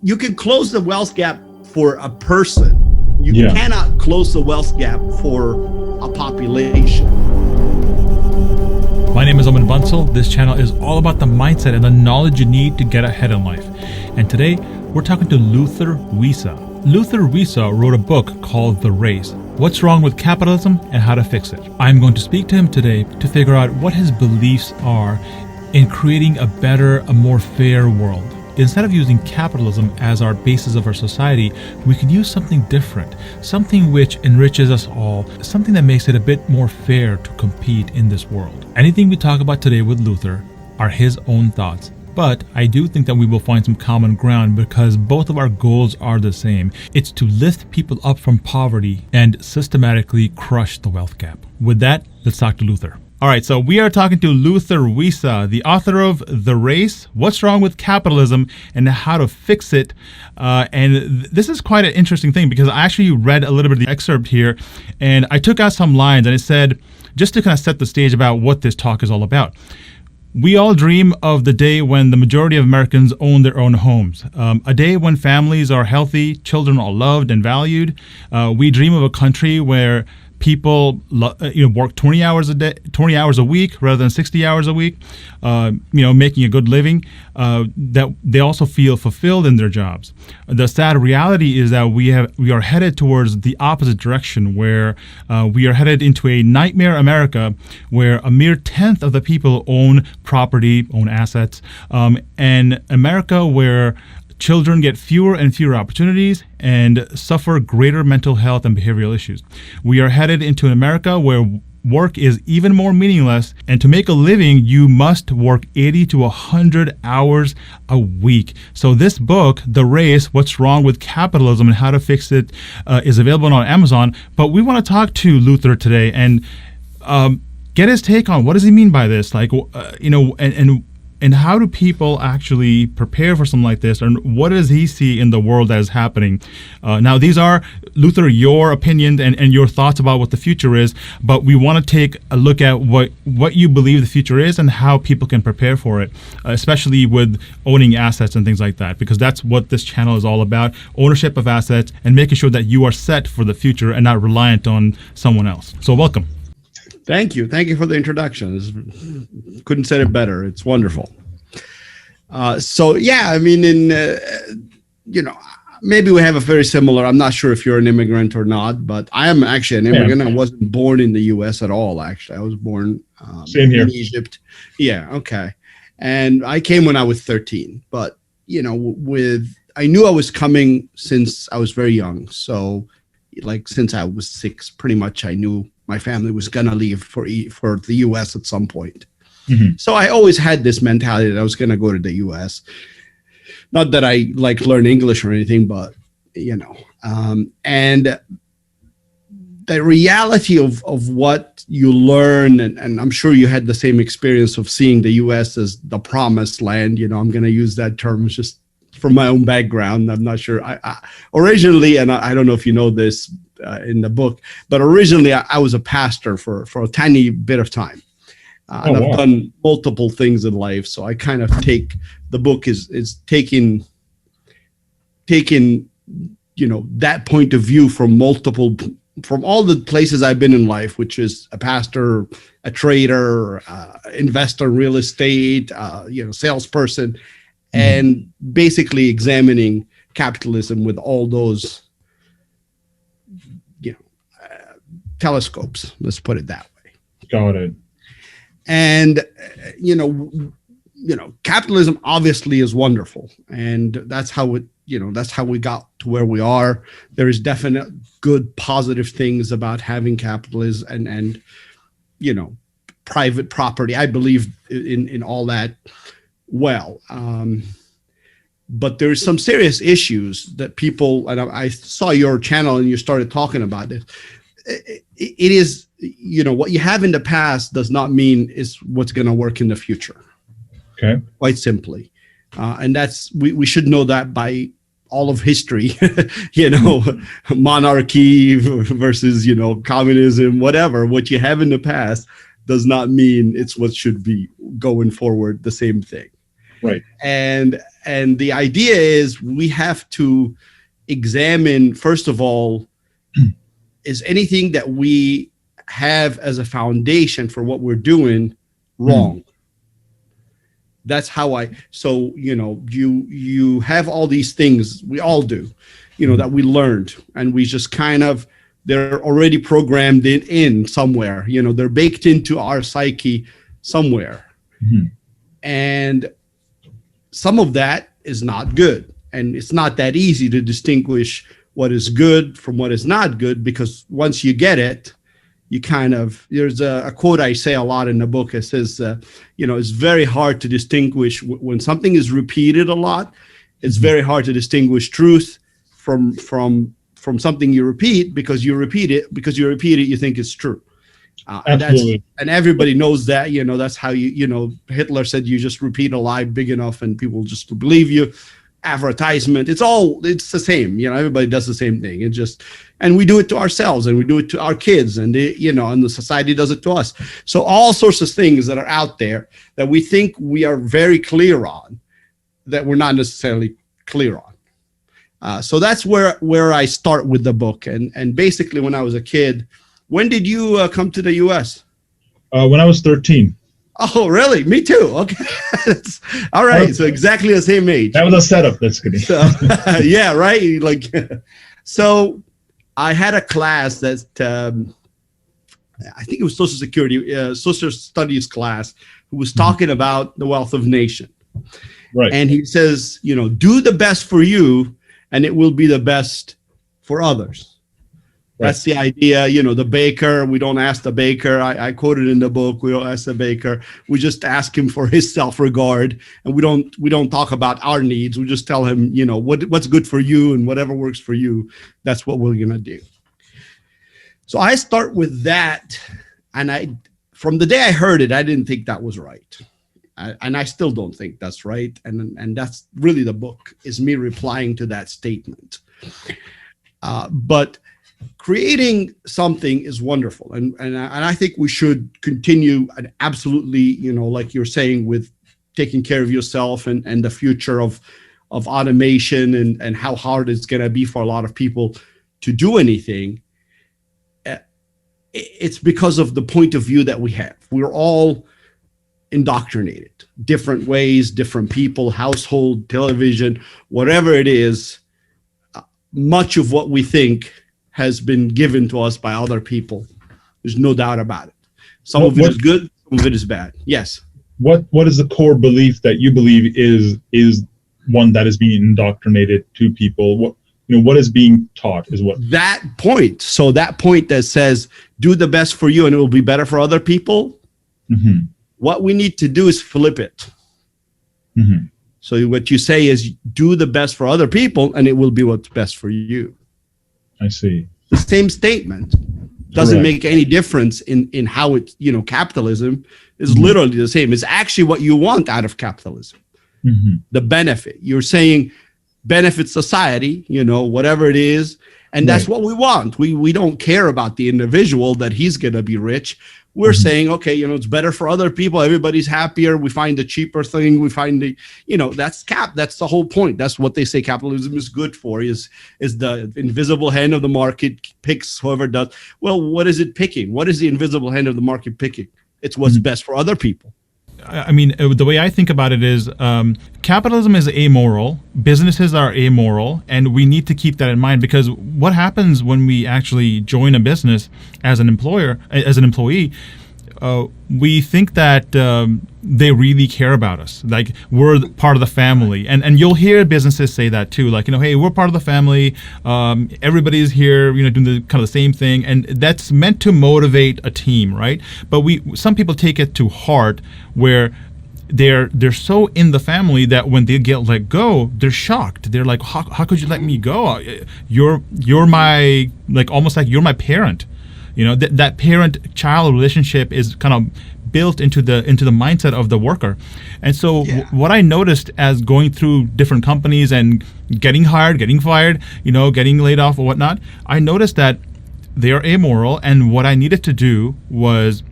you can close the wealth gap for a person. You cannot close the wealth gap for a population. My name is Oman Bansal. This channel is all about the mindset and the knowledge you need to get ahead in life. And today, we're talking to Luther Wissa. Luther Wissa wrote a book called The Race: What's Wrong with Capitalism and How to Fix It. I'm going to speak to him today to figure out what his beliefs are in creating a better, a more fair world. Instead of using capitalism as our basis of our society, we could use something different, something which enriches us all, something that makes it a bit more fair to compete in this world. Anything we talk about today with Luther are his own thoughts, but I do think that we will find some common ground because both of our goals are the same. It's to lift people up from poverty and systematically crush the wealth gap. With that, let's talk to Luther. All right, so we are talking to Luther Wissa, the author of The Race: What's Wrong with Capitalism and How to Fix It. And this is quite an interesting thing because I actually read a little bit of the excerpt here, and I took out some lines, and it said, just to kind of set the stage about what this talk is all about. We all dream of the day when the majority of Americans own their own homes, a day when families are healthy, children are loved and valued. We dream of a country where people work 20 hours a week rather than 60 hours a week, making a good living, that they also feel fulfilled in their jobs. The sad reality is that we are headed towards the opposite direction, where we are headed into a nightmare America where a mere 10th of the people own property, own assets, and America where children get fewer and fewer opportunities and suffer greater mental health and behavioral issues. We are headed into an America where work is even more meaningless, and to make a living, you must work 80 to 100 hours a week. So this book, The Race: What's Wrong with Capitalism and How to Fix It, is available on Amazon. But we want to talk to Luther today and get his take on what does he mean by this, and how do people actually prepare for something like this? And what does he see in the world that is happening? Now, these are, Luther, your opinions and your thoughts about what the future is, but we want to take a look at what you believe the future is and how people can prepare for it, especially with owning assets and things like that, because that's what this channel is all about: ownership of assets and making sure that you are set for the future and not reliant on someone else. So welcome. Thank you. Thank you for the introduction. Couldn't say it better. It's wonderful. Maybe we have a very similar, I'm not sure if you're an immigrant or not, but I am actually an immigrant. I wasn't born in the U.S. at all, actually. I was born in Egypt. Yeah, okay. And I came when I was 13. But, I knew I was coming since I was very young. So, since I was 6, pretty much I knew my family was going to leave for the U.S. at some point. Mm-hmm. So I always had this mentality that I was going to go to the U.S. Not that I learn English or anything, but, and the reality of what you learn, and I'm sure you had the same experience of seeing the U.S. as the promised land. I'm going to use that term just from my own background. I'm not sure. I originally, and I don't know if you know this in the book, but originally I was a pastor for a tiny bit of time. And I've done multiple things in life. So I kind of take, the book is taking that point of view from all the places I've been in life, which is a pastor, a trader, investor in real estate, salesperson, and basically examining capitalism with all those telescopes, let's put it that way. Got it. And capitalism obviously is wonderful, and that's how we got to where we are. There is definite good, positive things about having capitalism and private property. I believe in all that. Well, but there's some serious issues that people, and I saw your channel and you started talking about it. It is, what you have in the past does not mean is what's going to work in the future. Okay. Quite simply. And that's, we should know that by all of history, monarchy versus, communism, whatever. What you have in the past does not mean it's what should be going forward, the same thing. Right. And and the idea is we have to examine, first of all, is anything that we have as a foundation for what we're doing wrong? That's how so, you have all these things, we all do, that we learned, and we just kind of, they're already programmed in somewhere, they're baked into our psyche somewhere. And some of that is not good. And it's not that easy to distinguish what is good from what is not good, because once you get it, you kind of, there's a quote I say a lot in the book. It says, it's very hard to distinguish when something is repeated a lot. It's very hard to distinguish truth from something you repeat, because you repeat it, you think it's true. Absolutely. And everybody knows that, that's how Hitler said, you just repeat a lie big enough and people just believe you. Advertisement, it's the same, everybody does the same thing. And we do it to ourselves, and we do it to our kids, and and the society does it to us. So all sorts of things that are out there that we think we are very clear on, that we're not necessarily clear on. So that's where I start with the book. And basically, when I was a kid, when did you come to the U.S.? When I was 13. Oh, really? Me too. Okay. All right. So exactly the same age. That was a setup. That's good. So, yeah, right. So I had a class that I think it was Social Security, Social Studies class, who was talking about the wealth of nation. Right. And he says, do the best for you, and it will be the best for others. That's the idea, the baker, we don't ask the baker. I quoted in the book, we don't ask the baker. We just ask him for his self-regard, and we don't talk about our needs. We just tell him, what's good for you, and whatever works for you, that's what we're going to do. So I start with that, and from the day I heard it, I didn't think that was right. And I still don't think that's right. And that's really the book, is me replying to that statement. But creating something is wonderful, and I think we should continue, and absolutely, like you're saying, with taking care of yourself and the future of automation and how hard it's going to be for a lot of people to do anything. It's because of the point of view that we have. We're all indoctrinated, different ways, different people, household, television, whatever it is. Much of what we think has been given to us by other people. There's no doubt about it. Some of it is good, some of it is bad. Yes. What is the core belief that you believe is one that is being indoctrinated to people? What is being taught is what? That point. So that point that says, do the best for you and it will be better for other people. Mm-hmm. What we need to do is flip it. Mm-hmm. So what you say is, do the best for other people and it will be what's best for you. I see. The same statement doesn't make any difference in how it, capitalism is literally the same. It's actually what you want out of capitalism. Mm-hmm. The benefit. You're saying benefit society, whatever it is. And that's what we want. We don't care about the individual that he's going to be rich. We're saying, okay, it's better for other people. Everybody's happier. We find the cheaper thing. We find that's the whole point. That's what they say capitalism is good for, is the invisible hand of the market picks whoever does. Well, what is it picking? What is the invisible hand of the market picking? It's what's best for other people. I mean, the way I think about it is capitalism is amoral, businesses are amoral, and we need to keep that in mind, because what happens when we actually join a business as an employee, we think that they really care about us, like we're part of the family, and you'll hear businesses say that too, like, hey, we're part of the family, everybody's here, doing the kind of the same thing, and that's meant to motivate a team, right? But some people take it to heart, where they're so in the family that when they get let go, they're shocked. They're like, how could you let me go? You're my, like, almost like you're my parent. That parent-child relationship is kind of built into the mindset of the worker. And so what I noticed as going through different companies and getting hired, getting fired, getting laid off or whatnot, I noticed that they are amoral. And what I needed to do was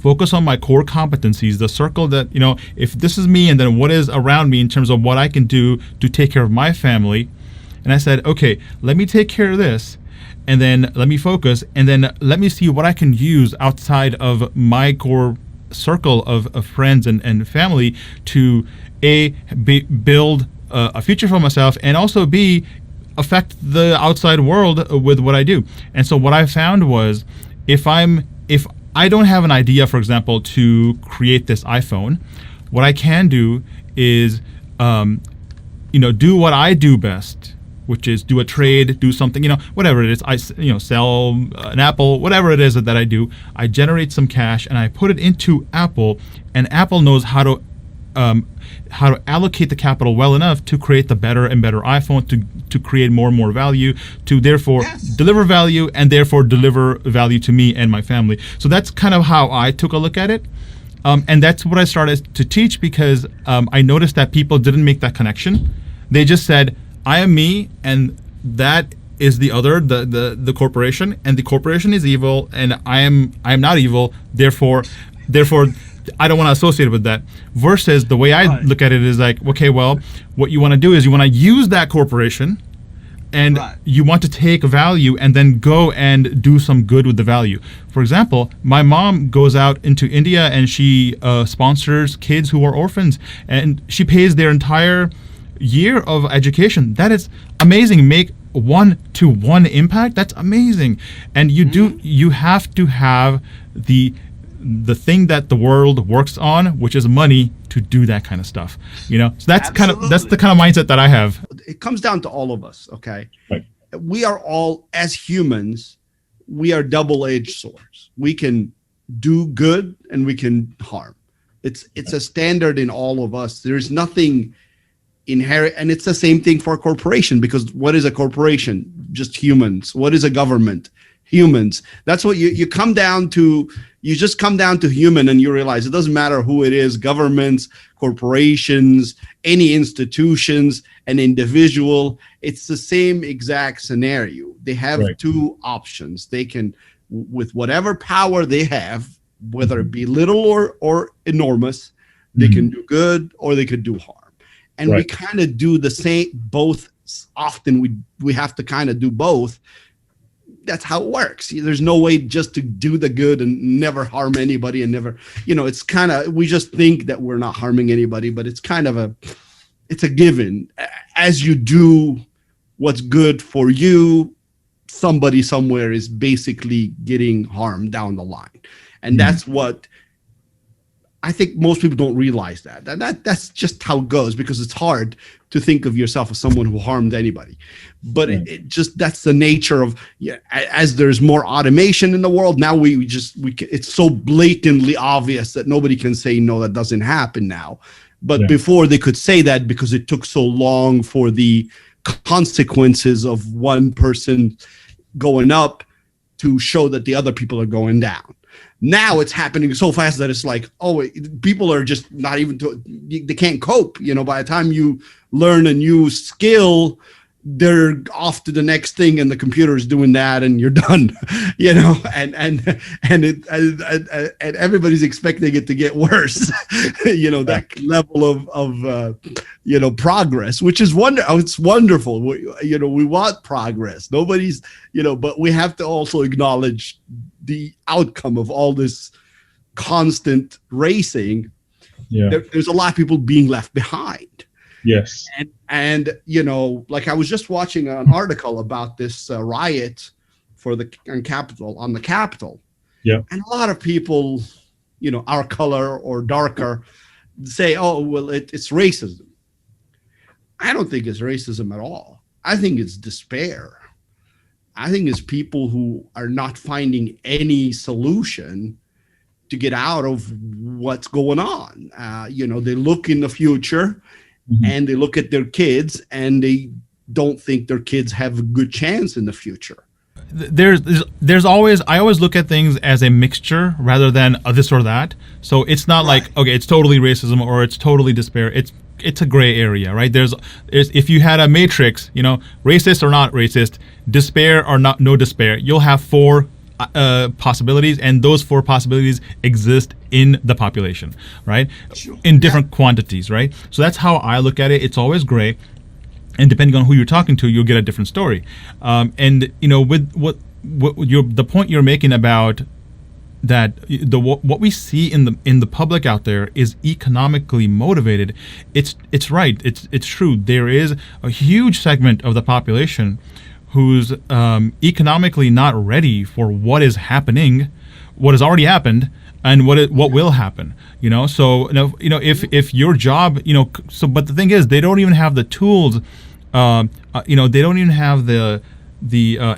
focus on my core competencies, the circle that, if this is me and then what is around me in terms of what I can do to take care of my family. And I said, okay, let me take care of this, and then let me focus, and then let me see what I can use outside of my core circle of friends and family to build a future for myself, and also B, affect the outside world with what I do. And so what I found was, if I don't have an idea, for example, to create this iPhone, what I can do is do what I do best, which is do a trade, do something, whatever it is. I sell an Apple, whatever it is that I do. I generate some cash and I put it into Apple, and Apple knows how to allocate the capital well enough to create the better and better iPhone, to create more and more value, to therefore deliver value, and therefore deliver value to me and my family. So that's kind of how I took a look at it. And that's what I started to teach, because I noticed that people didn't make that connection. They just said, I am me, and that is the other, the corporation, and the corporation is evil, and I am not evil, therefore I don't want to associate with that. Versus the way I look at it is like, okay, well, what you want to do is you want to use that corporation, and you want to take value and then go and do some good with the value. For example, my mom goes out into India and she sponsors kids who are orphans, and she pays their entire year of education. That is amazing. Make 1-to-1 impact. That's amazing. And you have to have the thing that the world works on, which is money, to do that kind of stuff. So that's the kind of mindset that I have. It comes down to all of us. Okay. Right. We are all, as humans, we are double-edged swords. We can do good and we can harm. It's a standard in all of us. There's nothing inherent, and it's the same thing for a corporation, because what is a corporation? Just humans. What is a government? Humans. That's what you come down to. You just come down to human, and you realize it doesn't matter who it is: governments, corporations, any institutions, an individual. It's the same exact scenario. They have two options. They can, with whatever power they have, whether it be little or enormous, they can do good or they could do harm. And we kind of do the same, both. Often we have to kind of do both. That's how it works. There's no way just to do the good and never harm anybody, and never, it's kind of, we just think that we're not harming anybody, but it's kind of it's a given. As you do what's good for you, somebody somewhere is basically getting harmed down the line. And that's what I think most people don't realize that's just how it goes, because it's hard to think of yourself as someone who harmed anybody. But it just, that's the nature of, as there's more automation in the world, now it's so blatantly obvious that nobody can say, no, that doesn't happen now. But before they could say that, because it took so long for the consequences of one person going up to show that the other people are going down. Now it's happening so fast that it's like, people are just not even, they can't cope. By the time you learn a new skill, they're off to the next thing, and the computer is doing that, and you're done. And everybody's expecting it to get worse. That level of progress, which is it's wonderful. We want progress. Nobody's, but we have to also acknowledge the outcome of all this constant racing. There's a lot of people being left behind. Yes. And like I was just watching an article about this riot on the Capitol. Yeah. And a lot of people, our color or darker, say, it's racism. I don't think it's racism at all. I think it's despair. I think it's people who are not finding any solution to get out of what's going on. They look in the future, and they look at their kids, and they don't think their kids have a good chance in the future. There's always, I always look at things as a mixture rather than this or that. So it's not like, okay, it's totally racism or it's totally despair. It's a gray area, right? There's if you had a matrix, racist or not racist, despair or not, no despair, you'll have 4 possibilities, and those 4 possibilities exist in the population, right? Sure. In different quantities, right? So that's how I look at it. It's always gray, and depending on who you're talking to, you'll get a different story. And with the point you're making about that what we see in the public out there is economically motivated. It's right. It's true. There is a huge segment of the population who's economically not ready for what is happening, what has already happened, and what will happen. So if your job, but the thing is, they don't even have the tools. They don't even have the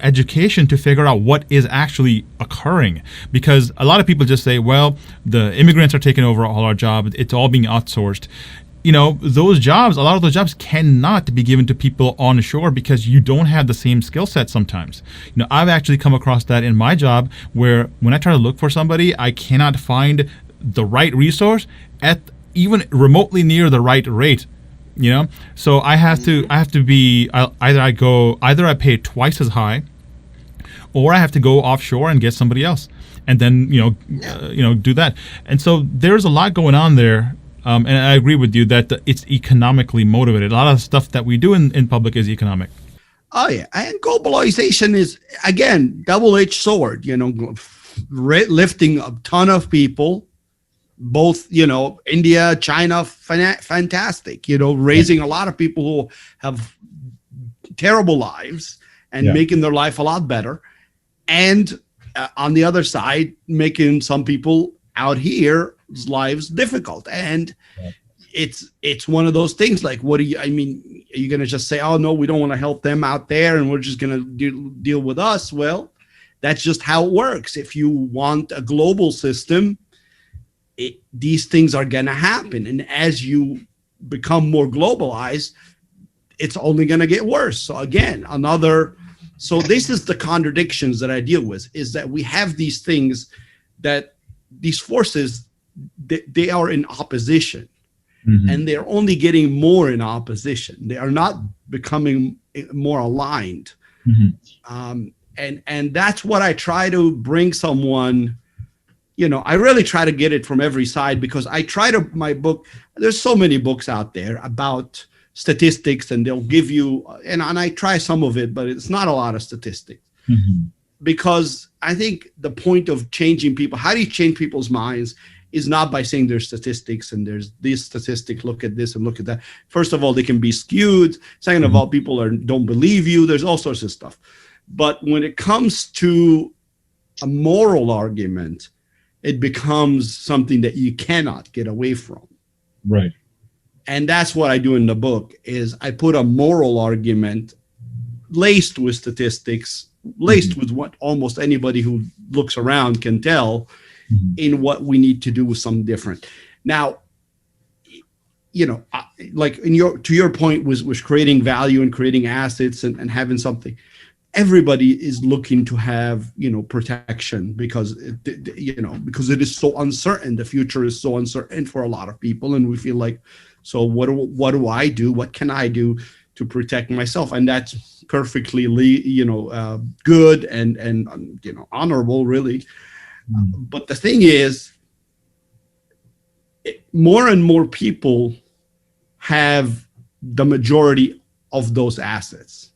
education to figure out what is actually occurring, because a lot of people just say, well, the immigrants are taking over all our jobs, it's all being outsourced. A lot of those jobs cannot be given to people on shore because you don't have the same skill set sometimes. I've actually come across that in my job, where when I try to look for somebody, I cannot find the right resource at even remotely near the right rate. So I have to be either I pay twice as high, or I have to go offshore and get somebody else, and then do that. And so there's a lot going on there. And I agree with you that it's economically motivated. A lot of stuff that we do in public is economic. Oh yeah, and globalization is, again, double-edged sword. Lifting a ton of people. Both, India, China, fantastic, raising a lot of people who have terrible lives and making their life a lot better. And on the other side, making some people out here's lives difficult. And it's one of those things, like, are you going to just say, oh, no, we don't want to help them out there and we're just going to deal with us? Well, that's just how it works. If you want a global system, these things are going to happen. And as you become more globalized, it's only going to get worse. So again, so this is the contradictions that I deal with, is that we have these things, that these forces, they are in opposition, and they're only getting more in opposition. They are not becoming more aligned. And that's what I try to bring someone. I really try to get it from every side, because my book, there's so many books out there about statistics, and they'll give you, and I try some of it, but it's not a lot of statistics. Because I think the point of changing people, how do you change people's minds, is not by saying there's statistics and there's this statistic, look at this and look at that. First of all, they can be skewed. Second of all, people don't believe you. There's all sorts of stuff. But when it comes to a moral argument, it becomes something that you cannot get away from. Right. And that's what I do in the book, is I put a moral argument laced with statistics, laced with what almost anybody who looks around can tell, in what we need to do with something different. Now, like to your point was creating value and creating assets and having something. Everybody is looking to have, protection, because it is so uncertain. The future is so uncertain for a lot of people, and we feel like, so what do I do? What can I do to protect myself? And that's perfectly, good and honorable, really. But the thing is, more and more people have the majority of those assets.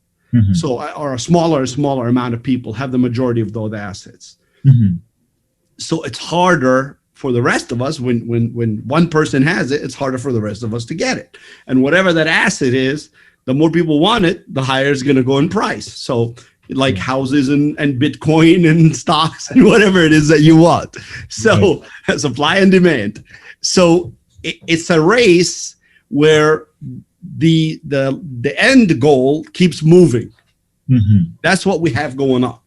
So, or a smaller amount of people have the majority of those assets. So it's harder for the rest of us, when one person has it, it's harder for the rest of us to get it. And whatever that asset is, the more people want it, the higher it's going to go in price. So like houses and Bitcoin and stocks and whatever it is that you want. So supply and demand. So it's a race where the end goal keeps moving. That's what we have going on,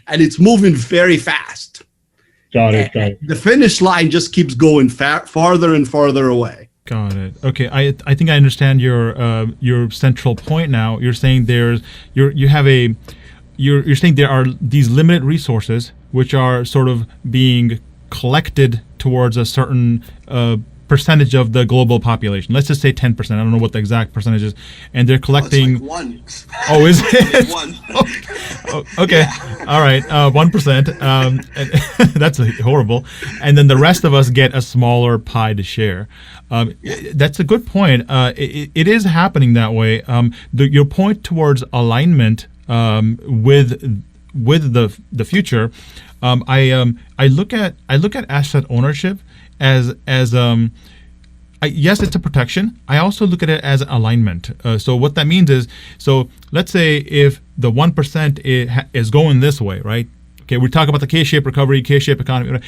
and it's moving very fast. Got it. The finish line just keeps going farther and farther away. Got it. Okay, I think I understand your central point now. You're saying you're saying there are these limited resources which are sort of being collected towards a certain percentage of the global population. Let's just say 10%. I don't know what the exact percentage is, and they're collecting. It's like one. Oh, is it? One. Oh, okay, all right, 1%. That's horrible. And then the rest of us get a smaller pie to share. That's a good point. It is happening that way. Your point towards alignment with the future. I look at asset ownership as yes, it's a protection. I also look at it as alignment. So what that means is, so let's say if the 1% is going this way, right? Okay, we talk about the K-shaped recovery, K-shaped economy. Right?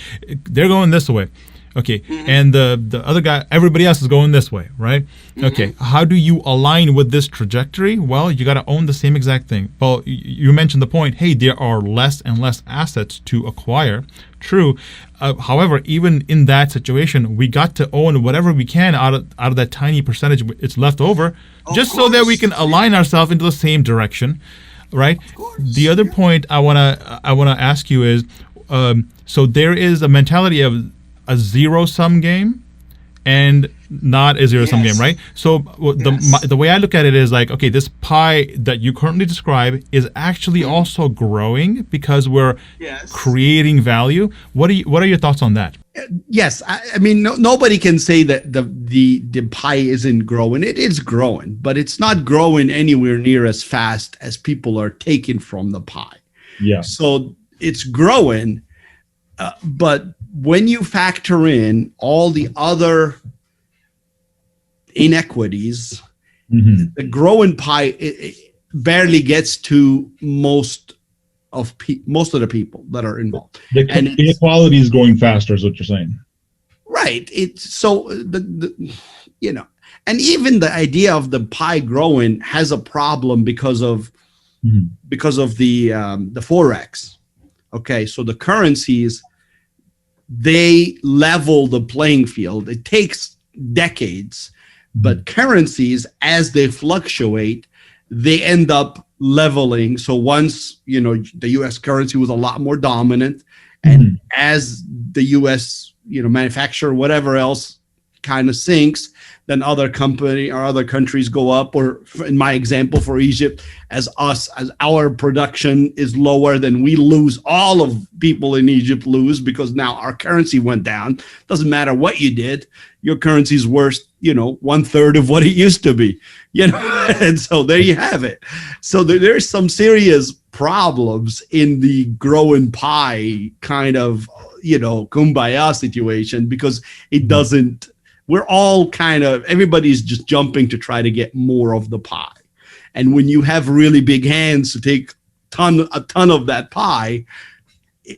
They're going this way. Okay, and the other guy, everybody else is going this way, right? Okay, how do you align with this trajectory? Well, you got to own the same exact thing. Well, you mentioned the point, hey, there are less and less assets to acquire. True. However, even in that situation, we got to own whatever we can out of that tiny percentage it's left over, just so that we can align ourselves into the same direction, right? The other point I wanna ask you is, so there is a mentality of a zero-sum game and not a zero-sum game, right? So the way I look at it is like, okay, this pie that you currently describe is actually also growing because we're creating value. What are your thoughts on that? Yes, I mean, nobody can say that the pie isn't growing. It is growing, but it's not growing anywhere near as fast as people are taking from the pie. Yeah. So it's growing, but when you factor in all the other inequities, the growing pie it barely gets to most of the people that are involved. The inequality is growing faster, is what you're saying. Right. It's so and even the idea of the pie growing has a problem because of the forex. Okay, so the currencies, they level the playing field. It takes decades, but currencies, as they fluctuate, they end up leveling. So once, the U.S. currency was a lot more dominant, and as the U.S., manufacturer, whatever else kind of sinks, then other countries go up, or in my example for Egypt, as our production is lower, then we lose, all of people in Egypt lose, because now our currency went down. Doesn't matter what you did, your currency is worth, 1/3 of what it used to be, and so there you have it. So there's some serious problems in the growing pie kind of, kumbaya situation, because it doesn't, we're all everybody's just jumping to try to get more of the pie. And when you have really big hands to take a ton of that pie,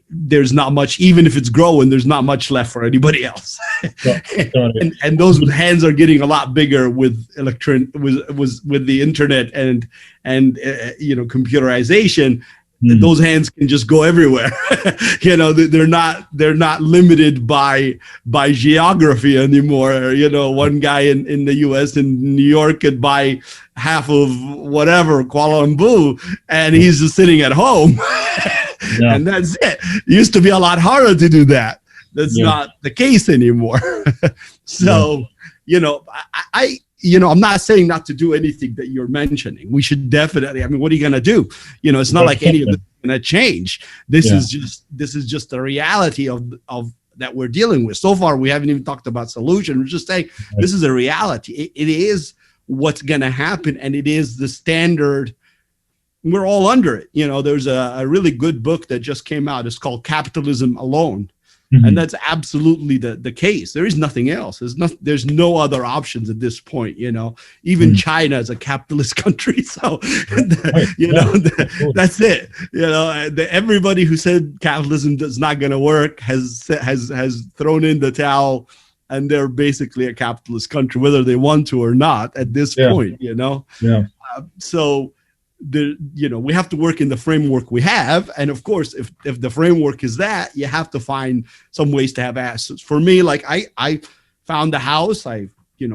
there's not much, even if it's growing, there's not much left for anybody else. and those hands are getting a lot bigger with with the internet and computerization. Those hands can just go everywhere. They're not limited by geography anymore. One guy in the US, in New York, could buy half of whatever, Kuala Lumpur, and he's just sitting at home. And that's it. It used to be a lot harder to do that. That's not the case anymore. So, I'm not saying not to do anything that you're mentioning. We should definitely. I mean, what are you going to do? It's not like any of this is going to change. This is just the reality of that we're dealing with. So far, we haven't even talked about solution. We're just saying this is a reality. It is what's going to happen, and it is the standard. We're all under it. There's a really good book that just came out. It's called Capitalism Alone. And that's absolutely the case. There is nothing else. There's no other options at this point. Even China is a capitalist country. So, that's it. Everybody who said capitalism is not going to work has thrown in the towel, and they're basically a capitalist country, whether they want to or not at this point. So we have to work in the framework we have. And of course, if the framework is that, you have to find some ways to have assets. For me, like I found a house, I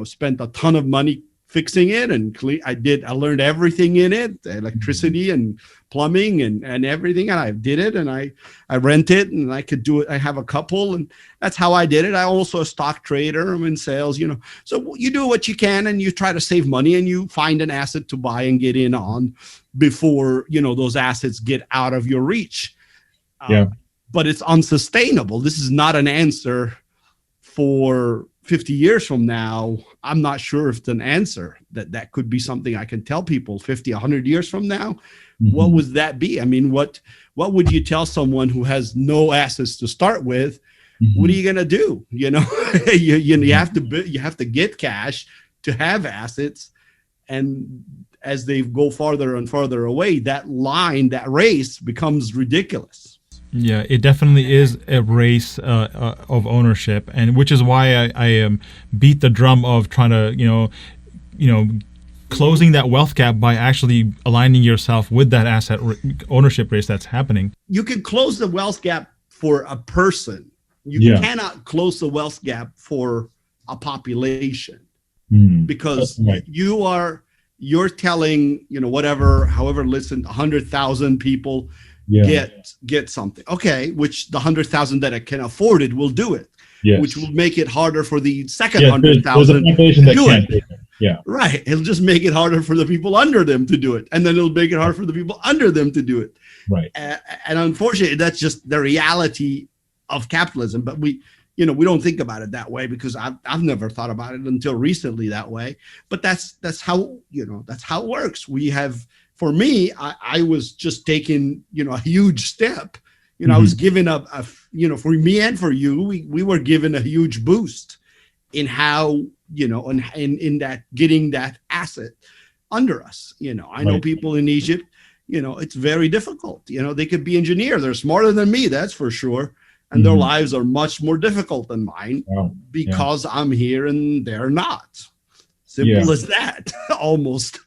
spent a ton of money fixing it and I learned everything in it, electricity and plumbing and everything. And I did it, and I rent it, and I could do it. I have a couple, and that's how I did it. I'm also a stock trader. I'm in sales, so you do what you can, and you try to save money, and you find an asset to buy and get in on before, those assets get out of your reach. But it's unsustainable. This is not an answer for 50 years from now. I'm not sure if it's an answer. That could be something I can tell people 50, 100 years from now. Mm-hmm. What would that be? I mean, what would you tell someone who has no assets to start with? Mm-hmm. What are you going to do? You have to get cash to have assets. And as they go farther and farther away, that race becomes ridiculous. Yeah, it definitely is a race of ownership, and which is why I beat the drum of trying to closing that wealth gap by actually aligning yourself with that asset ownership race that's happening. You can close the wealth gap for a person. You cannot close the wealth gap for a population, because you're telling however listen 100,000 people. Get something. Okay, which the 100,000 that can afford it will do it. Yes. Which will make it harder for the second 100,000 to do it. Yeah. Right. It'll just make it harder for the people under them to do it. And then it'll make it hard for the people under them to do it. Right. And unfortunately, that's just the reality of capitalism. But we don't think about it that way, because I've never thought about it until recently that way. But that's how it works. We have. For me, I was just taking, a huge step. I was given for me and for you, we were given a huge boost in how, in that getting that asset under us. I know people in Egypt, it's very difficult. They could be engineers. They're smarter than me, that's for sure. And their lives are much more difficult than mine because I'm here and they're not. Simple as that, almost.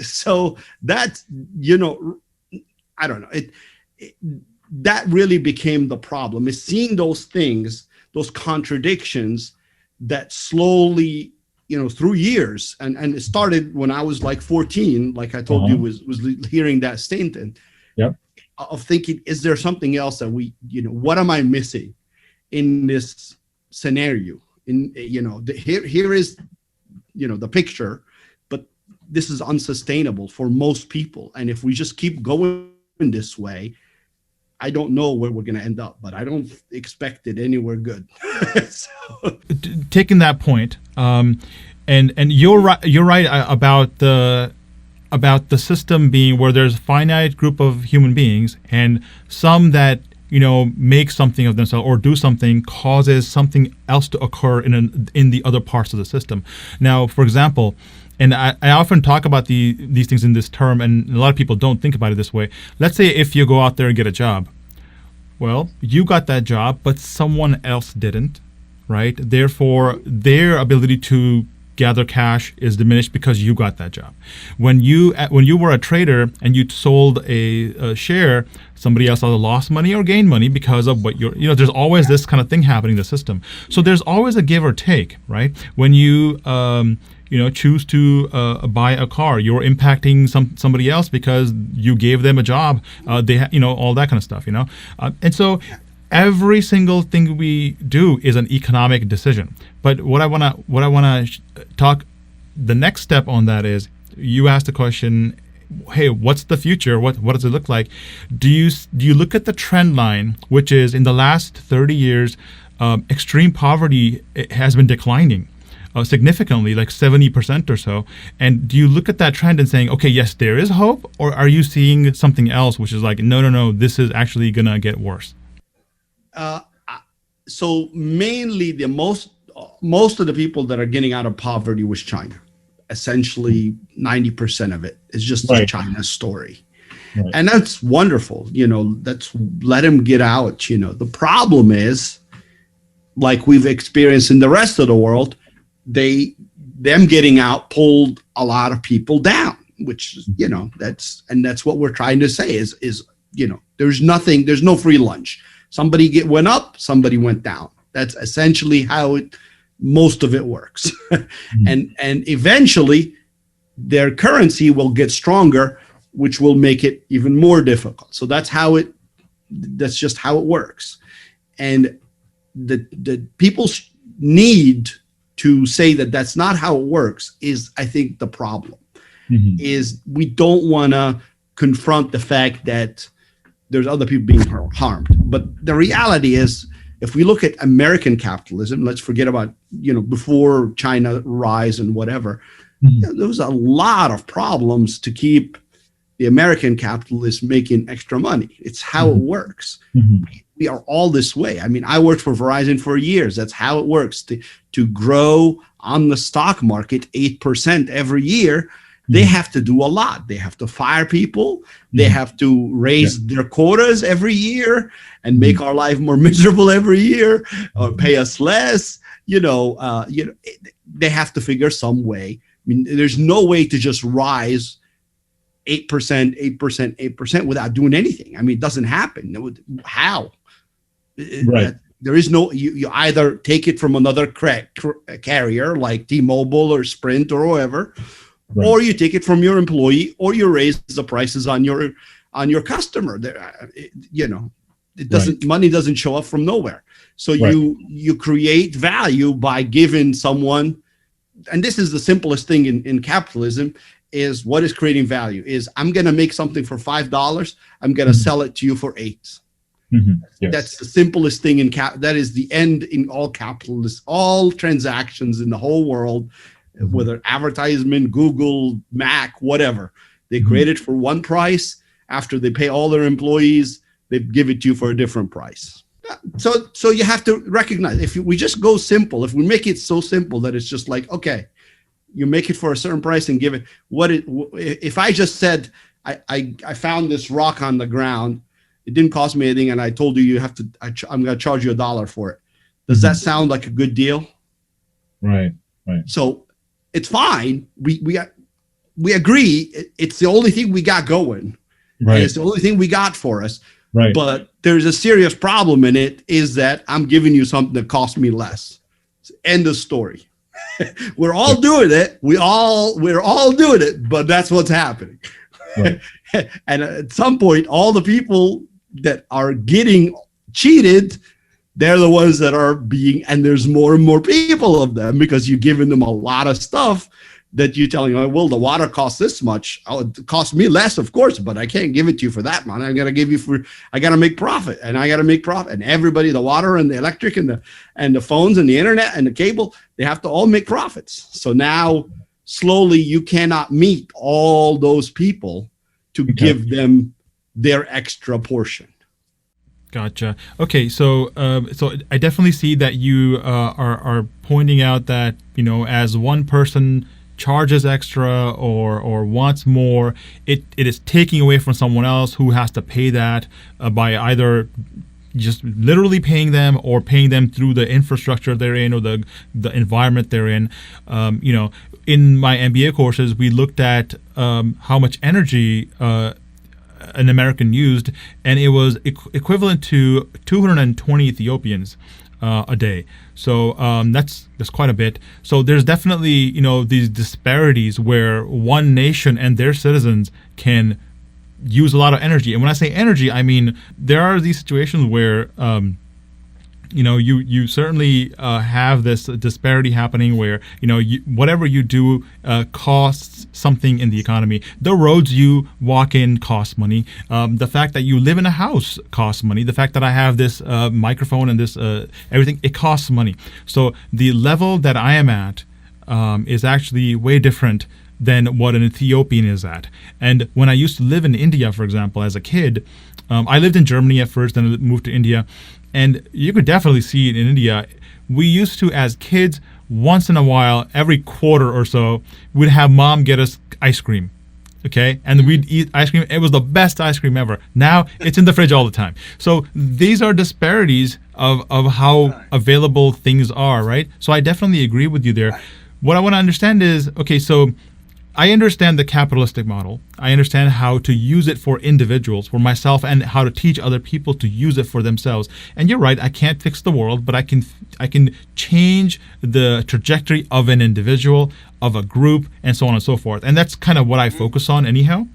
So that, I don't know. That really became the problem, is seeing those things, those contradictions that slowly, through years, and it started when I was like 14, like I told you, was hearing that statement of thinking, is there something else that what am I missing in this scenario? Here is, the picture, but this is unsustainable for most people. And if we just keep going this way, I don't know where we're going to end up, but I don't expect it anywhere good. Taking that point, and you're right about the system being where there's a finite group of human beings, and some that make something of themselves or do something causes something else to occur in the other parts of the system. Now, for example, and I often talk about these things in this term, and a lot of people don't think about it this way. Let's say if you go out there and get a job. Well, you got that job, but someone else didn't, right? Therefore, their ability to gather cash is diminished because you got that job. When you were a trader and you sold a share, somebody else either lost money or gained money because of what there's always this kind of thing happening in the system. So there's always a give or take, right? When you choose to buy a car, you're impacting somebody else because you gave them a job. All that kind of stuff, and so every single thing we do is an economic decision. But what I wanna talk, the next step on that is, you asked the question, hey, what's the future? What does it look like? Do you look at the trend line, which is in the last 30 years, extreme poverty has been declining significantly, like 70% or so. And do you look at that trend and saying, okay, yes, there is hope, or are you seeing something else, which is like, no, this is actually gonna get worse? So mainly most of the people that are getting out of poverty was China. Essentially 90% of it is just a China story. Right. And that's wonderful. That's let them get out. The problem is, like we've experienced in the rest of the world, them getting out pulled a lot of people down, which, that's what we're trying to say is, there's no free lunch. Somebody went up, somebody went down. That's essentially how it most of it works. And eventually their currency will get stronger, which will make it even more difficult. So that's just how it works. And the people's need to say that that's not how it works is, I think, the problem. Is we don't want to confront the fact that there's other people being harmed. But the reality is, if we look at American capitalism, let's forget about, before China rise and whatever, there was a lot of problems to keep the American capitalists making extra money. It's how it works. We are all this way. I mean, I worked for Verizon for years. That's how it works. To grow on the stock market 8% every year, they have to do a lot. They have to fire people. They have to raise their quotas every year and make our life more miserable every year, or pay us less. They have to figure some way. I mean, there's no way to just rise 8% without doing anything. I mean, it doesn't happen. How? Right. There is no. You either take it from another carrier like T-Mobile or Sprint or whoever. Right. Or you take it from your employee, or you raise the prices on your customer. It doesn't. Money doesn't show up from nowhere. So you create value by giving someone, and this is the simplest thing in capitalism. Is what is creating value? Is I'm going to make something for $5. I'm going to sell it to you for $8. Yes. That's the simplest thing in that is the end in all capitalists, all transactions in the whole world. Whether advertisement, Google, Mac, whatever, they create it for one price. After they pay all their employees, they give it to you for a different price. So you have to recognize, if we just go simple, if we make it so simple that it's just like, okay, you make it for a certain price and give it if I just said, I found this rock on the ground, it didn't cost me anything, and I told you I'm going to charge you $1 for it. Does that sound like a good deal? Right. So it's fine. We agree. It's the only thing we got going. Right. And it's the only thing we got for us. Right. But there's a serious problem in it, is that I'm giving you something that costs me less. End of story. We're all doing it. We're all doing it, but that's what's happening. Right. And at some point, all the people that are getting cheated, they're the ones that are and there's more and more people of them, because you're giving them a lot of stuff that you're telling them, well, the water costs this much. Oh, it costs me less, of course, but I can't give it to you for that money. I got to make profit, and and everybody, the water and the electric and the phones and the internet and the cable, they have to all make profits. So now slowly you cannot meet all those people to give them their extra portion. Gotcha. Okay, so I definitely see that you are pointing out that, as one person charges extra or wants more, it is taking away from someone else who has to pay that by either just literally paying them or paying them through the infrastructure they're in or the environment they're in. In my MBA courses, we looked at how much energy an American used, and it was equivalent to 220 Ethiopians a day. So that's quite a bit. So there's definitely these disparities where one nation and their citizens can use a lot of energy. And when I say energy, I mean there are these situations where you certainly have this disparity happening where whatever you do costs something in the economy. The roads you walk in cost money. The fact that you live in a house costs money. The fact that I have this microphone and this everything, it costs money. So the level that I am at is actually way different than what an Ethiopian is at. And when I used to live in India, for example, as a kid, I lived in Germany at first, then moved to India. And you could definitely see it in India. We used to, as kids, once in a while, every quarter or so, we'd have mom get us ice cream. Okay? And we'd eat ice cream. It was the best ice cream ever. Now, it's in the fridge all the time. So these are disparities of how available things are, right? So I definitely agree with you there. What I want to understand is, okay, so I understand the capitalistic model. I understand how to use it for individuals, for myself, and how to teach other people to use it for themselves. And you're right, I can't fix the world, but I can change the trajectory of an individual, of a group, and so on and so forth. And that's kind of what I focus on anyhow.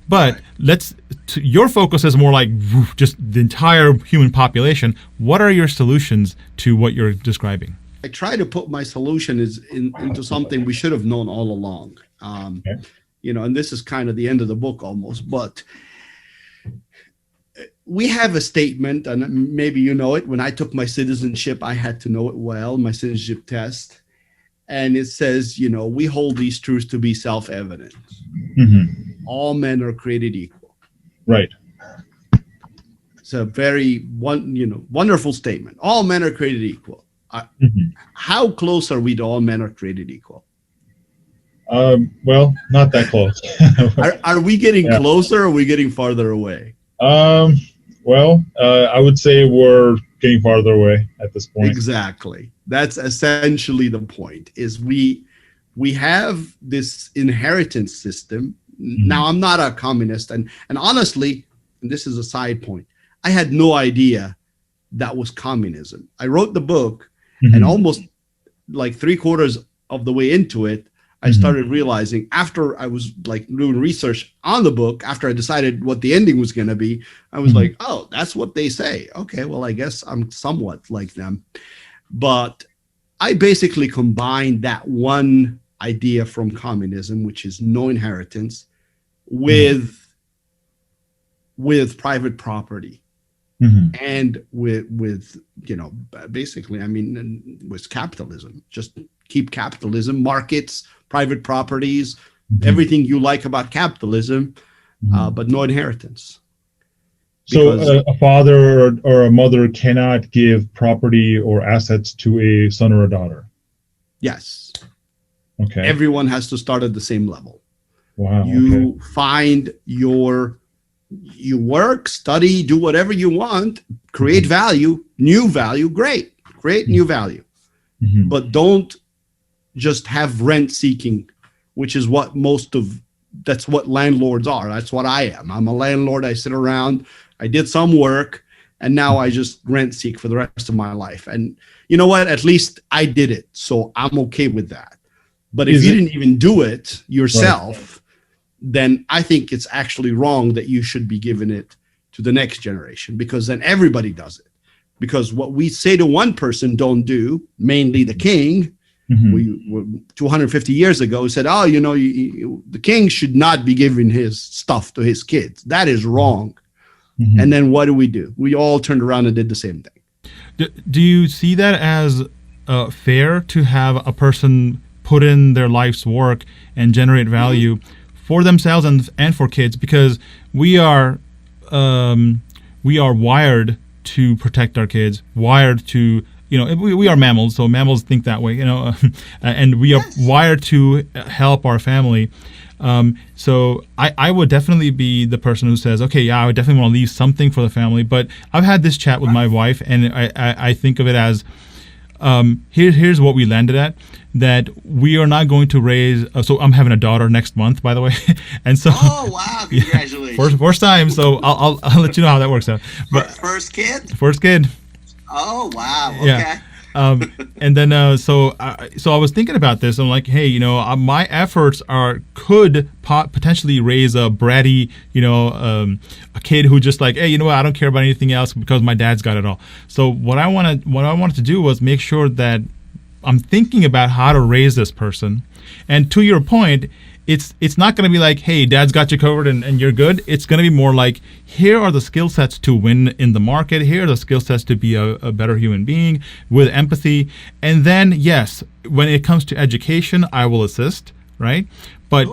But your focus is more like just the entire human population. What are your solutions to what you're describing? I try to put my solution into something we should have known all along. And this is kind of the end of the book almost, but we have a statement, and maybe you know it. When I took my citizenship, I had to know it well, my citizenship test. And it says, we hold these truths to be self-evident. Mm-hmm. All men are created equal. Right. It's a very wonderful statement. All men are created equal. How close are we to all men are created equal? Well, not that close. Are we getting closer, or are we getting farther away? Well, I would say we're getting farther away at this point. Exactly. That's essentially the point, is we have this inheritance system. Mm-hmm. Now, I'm not a communist, and honestly, and this is a side point, I had no idea that was communism. I wrote the book, mm-hmm. and almost like 3/4 of the way into it, I mm-hmm. started realizing, after I was like doing research on the book, after I decided what the ending was going to be, I was mm-hmm. like, oh, that's what they say. Okay, well, I guess I'm somewhat like them. But I basically combined that one idea from communism, which is no inheritance, with private property. Mm-hmm. And with basically, with capitalism, just keep capitalism, markets, private properties, mm-hmm. everything you like about capitalism, mm-hmm. But no inheritance. So a father or a mother cannot give property or assets to a son or a daughter? Yes. Okay. Everyone has to start at the same level. Wow. You find you work, study, do whatever you want, create mm-hmm. value, new value, great, create mm-hmm. new value. Mm-hmm. But don't just have rent seeking, which is what that's what landlords are. That's what I am. I'm a landlord. I sit around, I did some work, and now I just rent seek for the rest of my life. And you know what? At least I did it, so I'm okay with that. But if you didn't even do it yourself, right, then I think it's actually wrong that you should be giving it to the next generation, because then everybody does it. Because what we say to one person don't do, mainly the king, mm-hmm. we 250 years ago said, oh, the king should not be giving his stuff to his kids. That is wrong. Mm-hmm. And then what do? We all turned around and did the same thing. Do you see that as fair to have a person put in their life's work and generate value mm-hmm. for themselves and for kids? Because we are wired to protect our kids, wired to, we are mammals, so mammals think that way, and we are wired to help our family. So I would definitely be the person who says, okay, yeah, I would definitely want to leave something for the family. But I've had this chat with my wife, and I think of it as, here's what we landed at, that we are not going to raise, so I'm having a daughter next month, by the way. And so, oh, wow, congratulations. First time, so I'll let you know how that works out. But first kid? First kid. Oh, wow, okay. Yeah. And then, so I was thinking about this. I'm like, hey, my efforts could potentially raise a bratty, a kid who just like, hey, I don't care about anything else because my dad's got it all. So what I wanted to do was make sure that I'm thinking about how to raise this person. And to your point, it's not going to be like, hey, dad's got you covered and you're good. It's going to be more like, here are the skill sets to win in the market. Here are the skill sets to be a better human being with empathy. And then, yes, when it comes to education, I will assist, right? But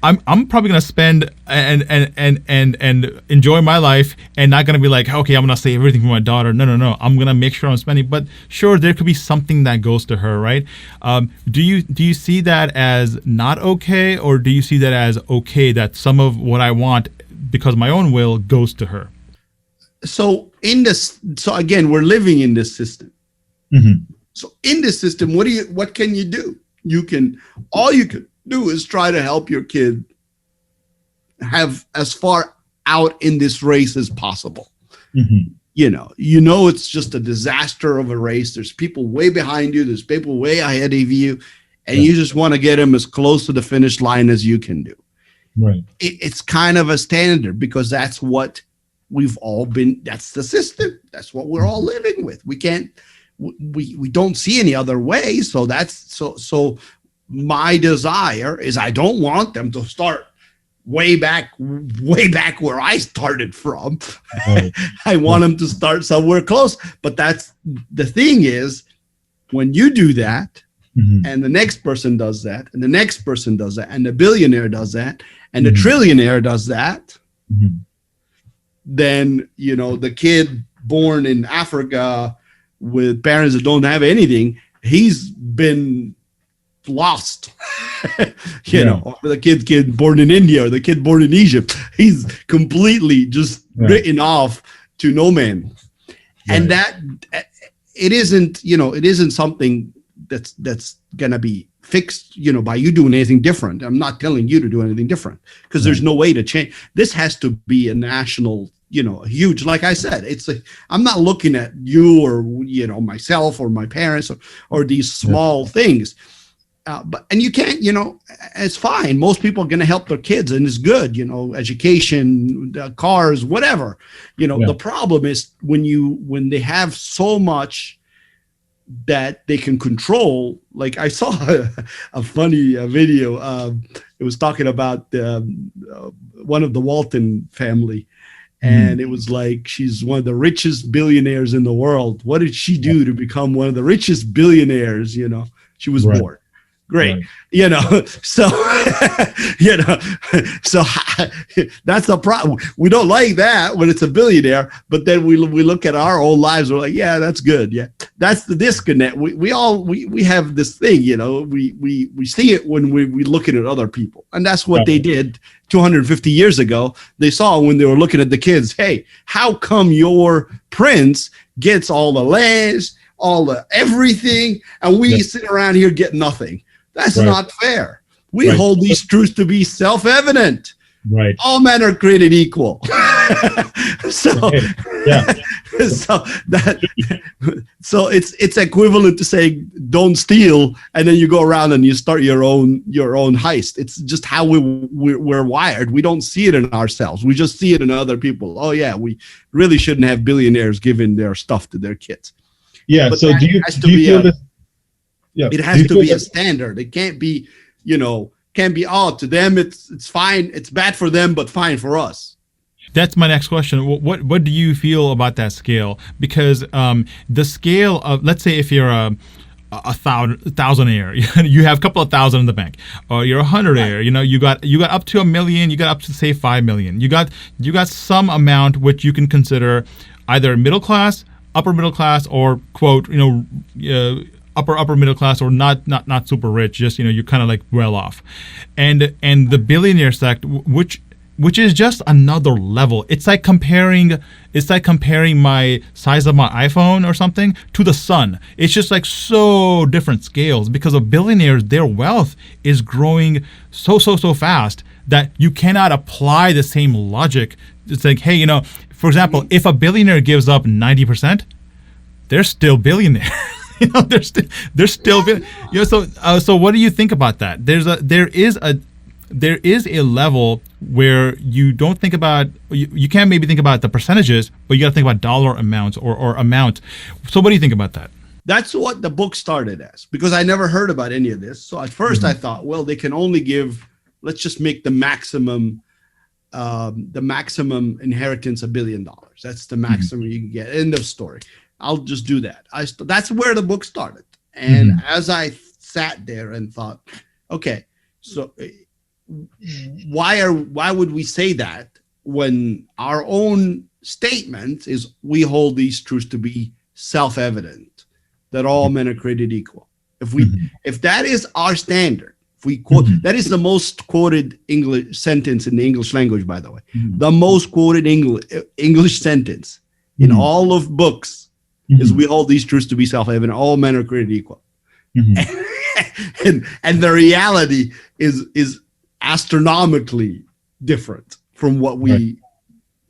I'm probably going to spend and enjoy my life and not going to be like, okay, I'm going to save everything for my daughter. No. I'm going to make sure I'm spending. But sure, there could be something that goes to her, right? Do you see that as not okay, or do you see that as okay that some of what I want, because of my own will, goes to her? So again, we're living in this system. Mm-hmm. So in this system, what can you do? do is try to help your kid have as far out in this race as possible. Mm-hmm. It's just a disaster of a race. There's people way behind you. There's people way ahead of you. And you just want to get them as close to the finish line as you can do. Right. It's kind of a standard because that's what we've all been. That's the system. That's what we're all living with. We can't, we don't see any other way. So so my desire is I don't want them to start way back where I started from. Right. I want them to start somewhere close. But that's the thing is when you do that, and the next person does that, and the next person does that, and the billionaire does that, and the trillionaire does that, then, the kid born in Africa with parents that don't have anything, he's been lost. Or the kid born in India or the kid born in Egypt, he's completely just written off to no man. And that it isn't something that's gonna be fixed, by you doing anything different. I'm not telling you to do anything different because there's no way to change. This has to be a national, huge. Like I said, I'm not looking at you or myself or my parents or these small things. And you can't, it's fine. Most people are going to help their kids and it's good, education, cars, whatever. The problem is when they have so much that they can control. Like I saw a funny video. It was talking about one of the Walton family. And it was like, she's one of the richest billionaires in the world. What did she do to become one of the richest billionaires? She was born. Great. So, so that's the problem. We don't like that when it's a billionaire, but then we look at our own lives. We're like, yeah, that's good. Yeah. That's the disconnect. We have this thing, we see it when we looking at other people. And that's what they did 250 years ago. They saw when they were looking at the kids, hey, how come your prince gets all the lands, all the everything, and we sit around here get nothing? That's not fair. We hold these truths to be self-evident. Right. All men are created equal. So it's equivalent to saying don't steal, and then you go around and you start your own heist. It's just how we're wired. We don't see it in ourselves. We just see it in other people. Oh yeah, we really shouldn't have billionaires giving their stuff to their kids. Yeah. But so do you feel that? Yeah. It has to be a standard. It can't be, to them it's fine. It's bad for them, but fine for us. That's my next question. What do you feel about that scale? Because the scale of, let's say if you're a thousandaire, you have a couple of thousand in the bank, or you're a hundredaire, you got up to 1 million, you got up to say 5 million. You got some amount which you can consider either middle class, upper middle class, or quote, upper middle class, or not super rich, just you're kind of like well off, and the billionaire sect, which is just another level. It's like comparing my size of my iPhone or something to the sun. It's just like so different scales, because of billionaires, their wealth is growing so fast that you cannot apply the same logic. It's like, hey, for example, if a billionaire gives up 90%, they're still billionaire. They're still so what do you think about that? There is a level where you don't think about, you can't maybe think about the percentages, but you got to think about dollar amounts or amount. So what do you think about that? That's what the book started as, because I never heard about any of this. So at first I thought, well, they can only give, let's just make the maximum inheritance $1 billion. That's the maximum you can get. End of story. I'll just do that. That's where the book started. And as I sat there and thought, okay, so why would we say that when our own statement is we hold these truths to be self-evident, that all men are created equal? If that is our standard, if we quote, that is the most quoted English sentence in the English language, by the way, the most quoted English sentence in all of books is we hold these truths to be self-evident. All men are created equal. and the reality is astronomically different from what we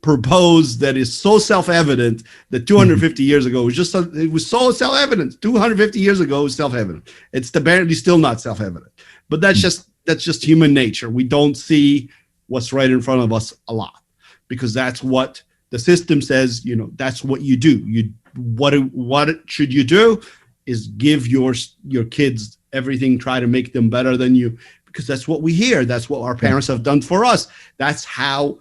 propose, that is so self-evident that 250 years ago it was so self-evident. 250 years ago it was self-evident. It's apparently still not self-evident, but that's just human nature. We don't see what's right in front of us a lot, because that's what the system says. That's what you do. What should you do is give your kids everything, try to make them better than you, because that's what we hear. That's what our parents have done for us. That's how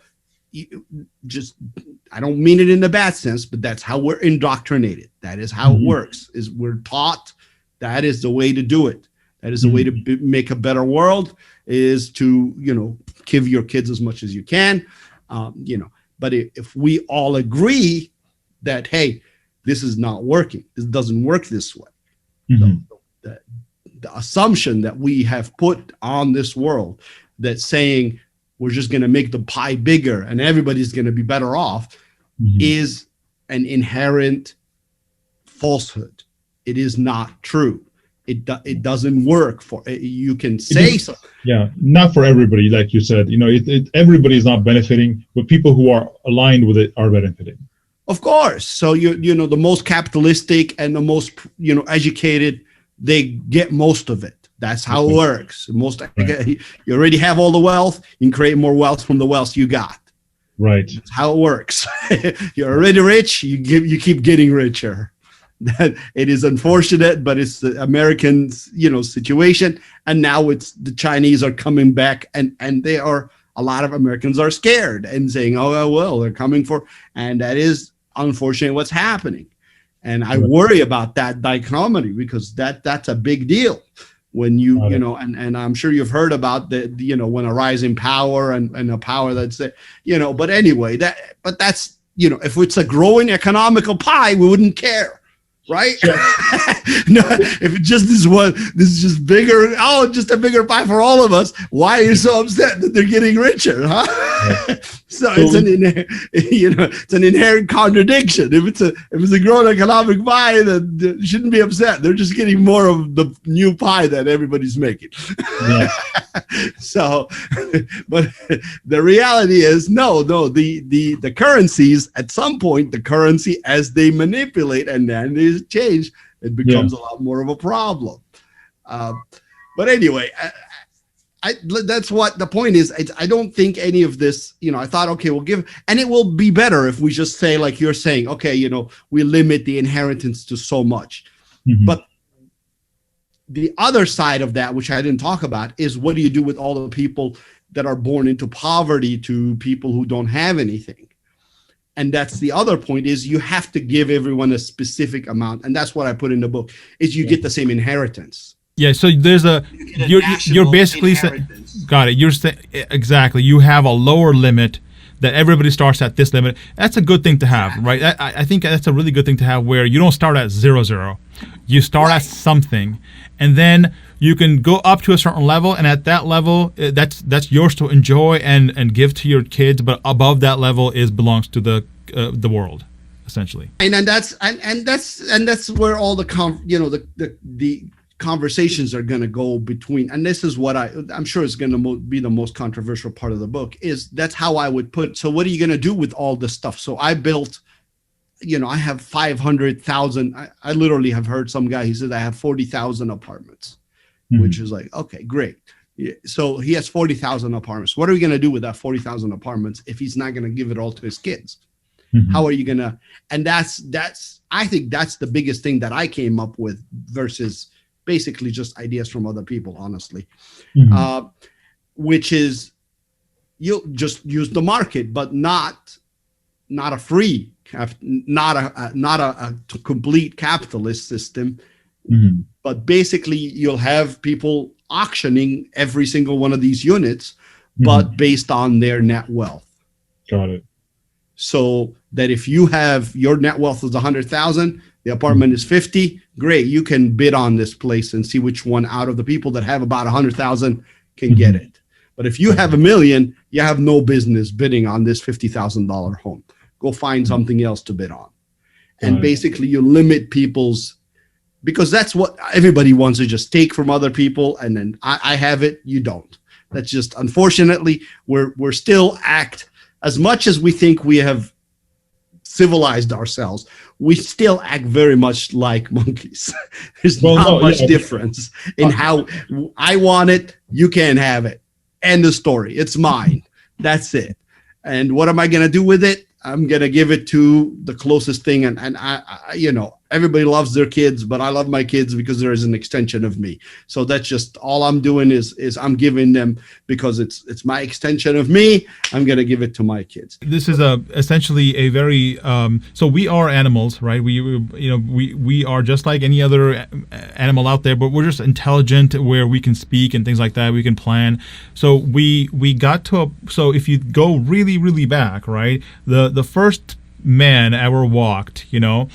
I don't mean it in a bad sense, but that's how we're indoctrinated. That is how it works, is we're taught that is the way to do it. That is the way to make a better world, is to, give your kids as much as you can. But if we all agree that, hey, this is not working, this doesn't work this way, the assumption that we have put on this world, that saying we're just going to make the pie bigger and everybody's going to be better off, is an inherent falsehood. It is not true. It doesn't work. You can say so. Yeah, not for everybody, like you said. Everybody is not benefiting, but people who are aligned with it are benefiting. Of course. So the most capitalistic and the most educated, they get most of it. That's how it works. You already have all the wealth. You can create more wealth from the wealth you got. Right. That's how it works. You're already rich. You keep getting richer. That it is unfortunate, but it's the American situation. And now it's the Chinese are coming back, and a lot of Americans are scared and saying, oh well, they're coming for, and that is unfortunately what's happening. And I worry about that dichotomy, because that's a big deal. When and I'm sure you've heard about when a rising power and a power that's but anyway, that's if it's a growing economical pie, we wouldn't care, right? No, if it just is this is just bigger, just a bigger pie for all of us. Why are you so upset that they're getting richer, huh? So it's an inherent contradiction. If it's a growing economic pie, then you shouldn't be upset. They're just getting more of the new pie that everybody's making. Yeah. So, but the reality is the currencies, at some point, the currency, as they manipulate and then they change, it becomes a lot more of a problem. But anyway, that's what the point is. I don't think any of this, I thought, okay, we'll give, and it will be better if we just say, like you're saying, okay, we limit the inheritance to so much. But the other side of that, which I didn't talk about, is what do you do with all the people that are born into poverty, to people who don't have anything? And that's the other point, is you have to give everyone a specific amount. And that's what I put in the book, is you get the same inheritance. Yeah, so there's you're basically got it. You're saying exactly. You have a lower limit that everybody starts at this limit. That's a good thing to have, right? I think that's a really good thing to have, where you don't start at 0. You start at something, and then you can go up to a certain level, and at that level, that's yours to enjoy and give to your kids. But above that level belongs to the world, essentially. And that's where all the conversations are going to go between, and this is what I'm sure is going to be the most controversial part of the book, is that's how I would put it. So what are you going to do with all this stuff? So I built, I have 500,000. I literally have heard some guy, he said, I have 40,000 apartments, which is like, okay, great. So he has 40,000 apartments. What are we going to do with that 40,000 apartments if he's not going to give it all to his kids? How are you going to, and I think that's the biggest thing that I came up with, versus basically just ideas from other people, honestly, which is you just use the market, but not a free, not a complete capitalist system, but basically you'll have people auctioning every single one of these units, but based on their net wealth. Got it. So that if you have your net wealth is 100,000, the apartment is 50, great. You can bid on this place and see which one out of the people that have about 100,000 can get it. But if you have $1 million, you have no business bidding on this $50,000 home. Go find something else to bid on. And basically you limit people's, because that's what everybody wants to just take from other people, and then I have it, you don't. That's just, unfortunately, we're still act, as much as we think we have civilized ourselves, we still act very much like monkeys. There's not much difference in how I want it, you can't have it. End of story. It's mine. That's it. And what am I going to do with it? I'm going to give it to the closest thing. And I, you know, everybody loves their kids, but I love my kids because there is an extension of me. So that's just all I'm doing is I'm giving them, because it's my extension of me. I'm going to give it to my kids. This is essentially a very, so we are animals, right? We are just like any other animal out there, but we're just intelligent where we can speak and things like that. We can plan. So we got to so if you go really, really back, right? The first man ever walked, you know,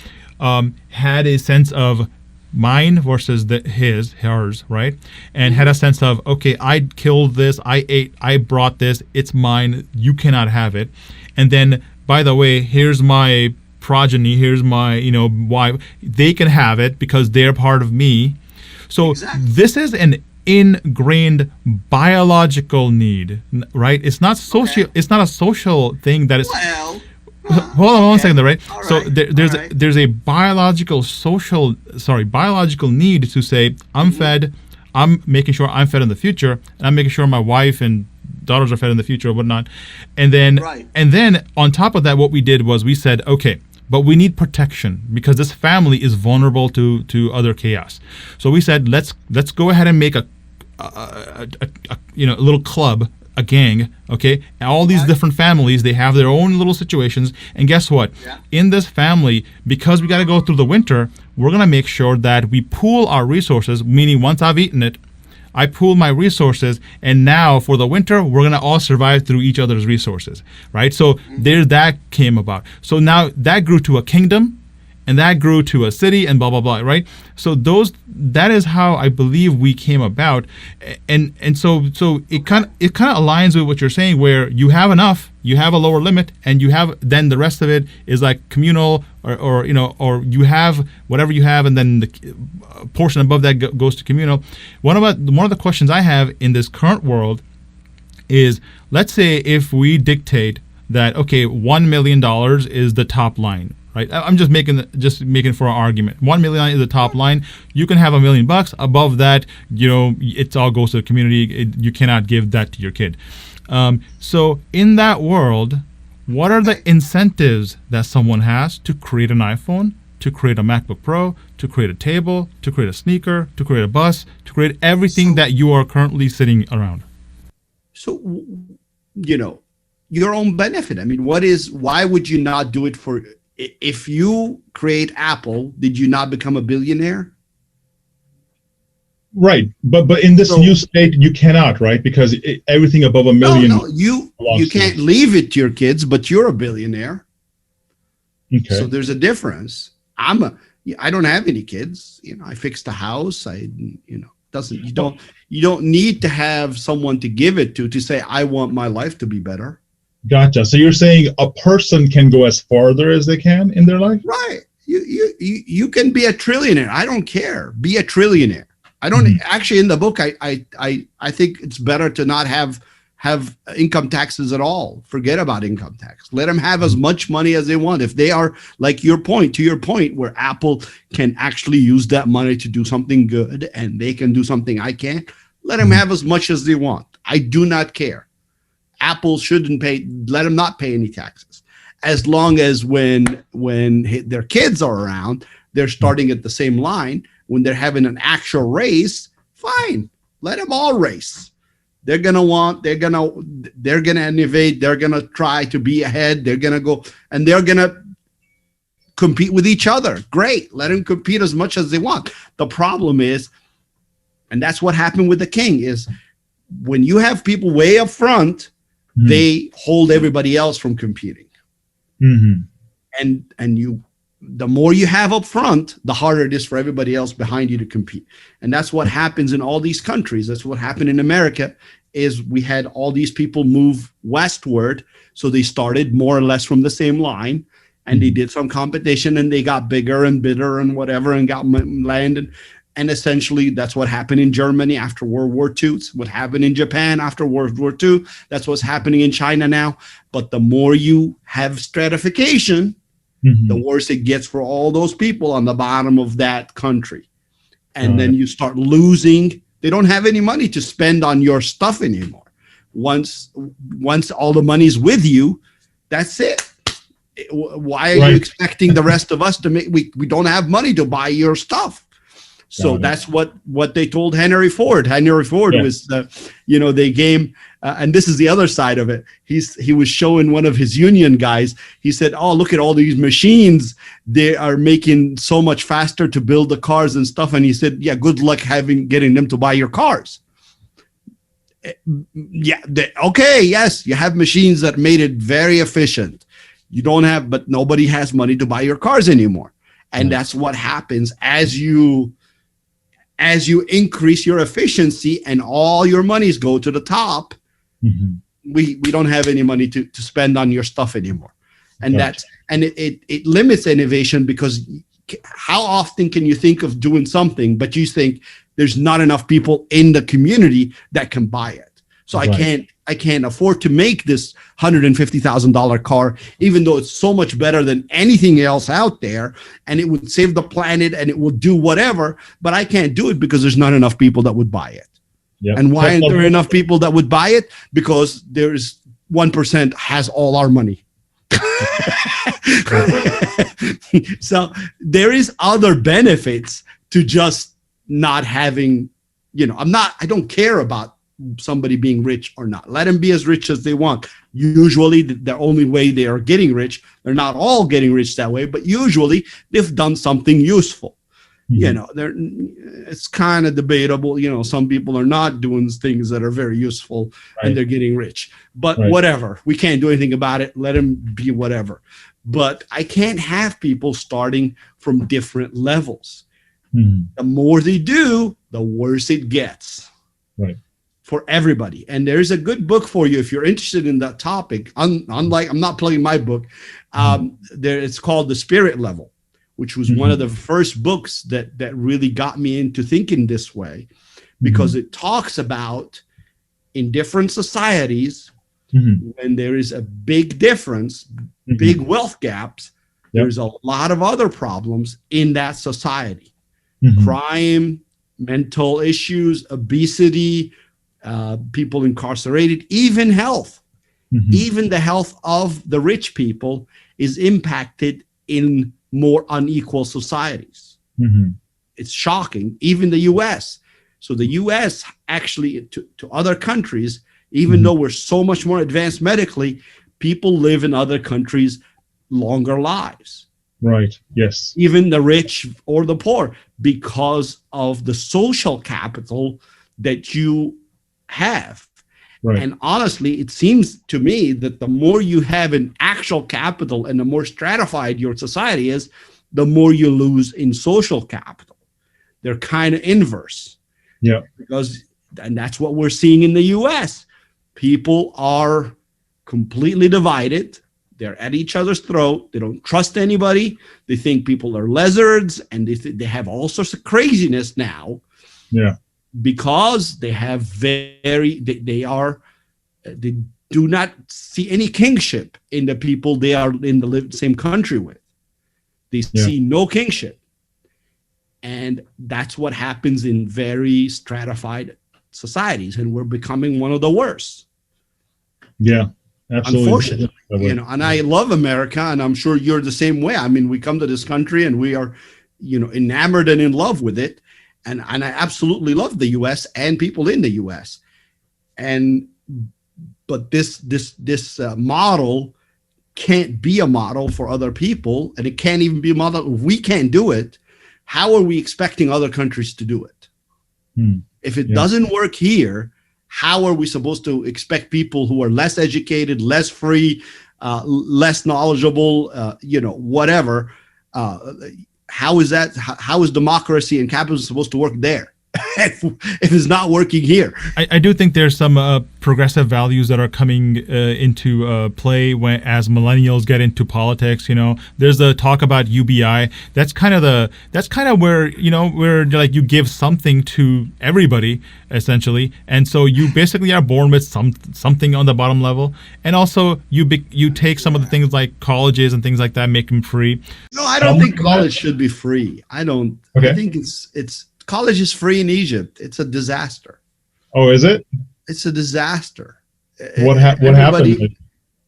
had a sense of mine versus hers, right? And had a sense of, okay, I killed this, I ate, I brought this, it's mine, you cannot have it. And then, by the way, here's my progeny, here's my, you know, wife, they can have it because they're part of me. So this is an ingrained biological need, right? It's not social. It's not a social thing that is. Well, hold on one second, right? All So right. there's a biological need to say, I'm fed. I'm making sure I'm fed in the future, and I'm making sure my wife and daughters are fed in the future or whatnot. And then on top of that, what we did was we said, okay, but we need protection because this family is vulnerable to other chaos. So we said, let's go ahead and make a little club, a gang, okay? And all these different families, they have their own little situations. And guess what? Yeah. In this family, because we got to go through the winter, we're going to make sure that we pool our resources, meaning once I've eaten it, I pool my resources, and now for the winter, we're going to all survive through each other's resources, right? So there that came about. So now that grew to a kingdom, and that grew to a city, and blah, blah, blah, right? So that is how I believe we came about. And so it kind of aligns with what you're saying, where you have enough, you have a lower limit, and you have, then the rest of it is like communal, or you have whatever you have, and then the portion above that goes to communal. One of the questions I have in this current world is, let's say if we dictate that, okay, $1 million is the top line, right? I'm just making for an argument. 1 million is the top line. You can have $1 million. Above that, it all goes to the community. You cannot give that to your kid. So in that world, what are the incentives that someone has to create an iPhone, to create a MacBook Pro, to create a table, to create a sneaker, to create a bus, to create everything that you are currently sitting around? So, your own benefit. I mean, why would you not do it for, if you create Apple, did you not become a billionaire? Right, but in this new state, you cannot, right? Because everything above $1 million. No, you can't leave it to your kids, but you're a billionaire. Okay. So there's a difference. I don't have any kids. I fixed a house. You don't need to have someone to give it to say, I want my life to be better. Gotcha. So you're saying a person can go as farther as they can in their life? Right. You can be a trillionaire. I don't care. Be a trillionaire. I don't actually, in the book, I think it's better to not have income taxes at all. Forget about income tax. Let them have as much money as they want. If they are, like to your point, where Apple can actually use that money to do something good and they can do something I can't, let them have as much as they want. I do not care. Apple shouldn't let them not pay any taxes. As long as when their kids are around, they're starting at the same line. When they're having an actual race, fine. Let them all race. They're gonna innovate. They're gonna try to be ahead. They're gonna go and they're gonna compete with each other. Great. Let them compete as much as they want. The problem is, and that's what happened with the king, is when you have people way up front, they hold everybody else from competing. And the more you have up front, the harder it is for everybody else behind you to compete. And that's what happens in all these countries. That's what happened in America, is we had all these people move westward. So they started more or less from the same line. and they did some competition, and they got bigger and bigger and whatever, and got land. And essentially, that's what happened in Germany after World War II. It's what happened in Japan after World War II. That's what's happening in China now. But the more you have stratification, the worse it gets for all those people on the bottom of that country. And then you start losing. They don't have any money to spend on your stuff anymore. Once all the money's with you, that's it. Why are you expecting the rest of us to make? We don't have money to buy your stuff. So that's what they told Henry Ford. Henry Ford was, they gave, and this is the other side of it. He was showing one of his union guys. He said, "Oh, look at all these machines. They are making so much faster to build the cars and stuff." And he said, "Yeah, good luck getting them to buy your cars." Yeah. Okay. Yes, you have machines that made it very efficient. You don't have, but nobody has money to buy your cars anymore. And that's what happens as you increase your efficiency and all your monies go to the top. We don't have any money to spend on your stuff anymore. And it limits innovation, because how often can you think of doing something, but you think there's not enough people in the community that can buy it. So I can't afford to make this $150,000 car, even though it's so much better than anything else out there, and it would save the planet and it will do whatever, but I can't do it because there's not enough people that would buy it. Yep. And why aren't there enough people that would buy it? Because there's 1% has all our money. So there is other benefits to just not having, I don't care about somebody being rich or not. Let them be as rich as they want. Usually the only way they are getting rich, they're not all getting rich that way, but usually they've done something useful. It's kind of debatable. Some people are not doing things that are very useful and they're getting rich, but whatever, we can't do anything about it. Let them be whatever. But I can't have people starting from different levels. The more they do, the worse it gets. For everybody. And there's a good book for you if you're interested in that topic. Unlike, I'm not plugging my book. It's called The Spirit Level, which was one of the first books that really got me into thinking this way, because it talks about in different societies, when there is a big difference, big wealth gaps, there's a lot of other problems in that society. Crime, mental issues, obesity, people incarcerated, even health. Even the health of the rich people is impacted in more unequal societies. It's shocking. Even the U.S. So the U.S. actually, to other countries, even though we're so much more advanced medically, people live in other countries longer lives. Yes. Even the rich or the poor, because of the social capital that you have. And honestly, it seems to me that the more you have an actual capital and the more stratified your society is, the more you lose in social capital. They're kind of inverse. And that's what we're seeing in the US. People are completely divided. They're at each other's throat. They don't trust anybody. They think people are lizards, and they have all sorts of craziness now. Because they have they do not see any kingship in the people they are in the same country with. They see no kingship. And that's what happens in very stratified societies, and we're becoming one of the worst. Absolutely. Unfortunately, and I love America, and I'm sure you're the same way. I mean, we come to this country and we are, enamored and in love with it. And I absolutely love the U.S. and people in the U.S. But this model can't be a model for other people, and it can't even be a model. If we can't do it, how are we expecting other countries to do it? If it doesn't work here, how are we supposed to expect people who are less educated, less free, less knowledgeable, whatever? How is that? How is democracy and capitalism supposed to work there? if it's not working here. I do think there's some progressive values that are coming into play as millennials get into politics. There's the talk about UBI. That's kind of where where like you give something to everybody essentially, and so you basically are born with something on the bottom level, and also you take some of the things like colleges and things like that, make them free. No, I don't think college should be free. I don't. Okay. I think it's. College is free in Egypt. It's a disaster. Oh, is it? It's a disaster. What happened?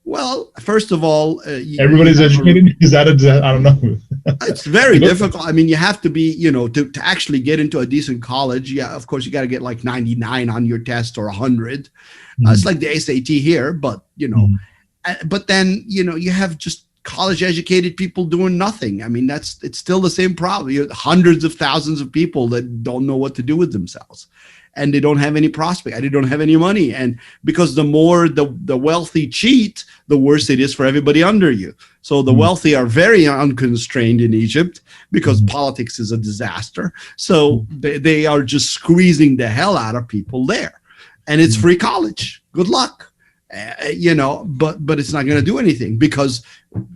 Well, first of all, everybody's educated. Is that I don't know. It's very difficult. I mean, you have to be, to actually get into a decent college. Yeah, of course, you got to get like 99 on your test or 100. Mm-hmm. It's like the SAT here, but but then you have just college educated people doing nothing. I mean, it's still the same problem. You have hundreds of thousands of people that don't know what to do with themselves, and they don't have any prospect. They don't have any money. And because the more the wealthy cheat, the worse it is for everybody under you. So the wealthy are very unconstrained in Egypt because politics is a disaster. So they are just squeezing the hell out of people there, and it's free college. Good luck. But it's not going to do anything because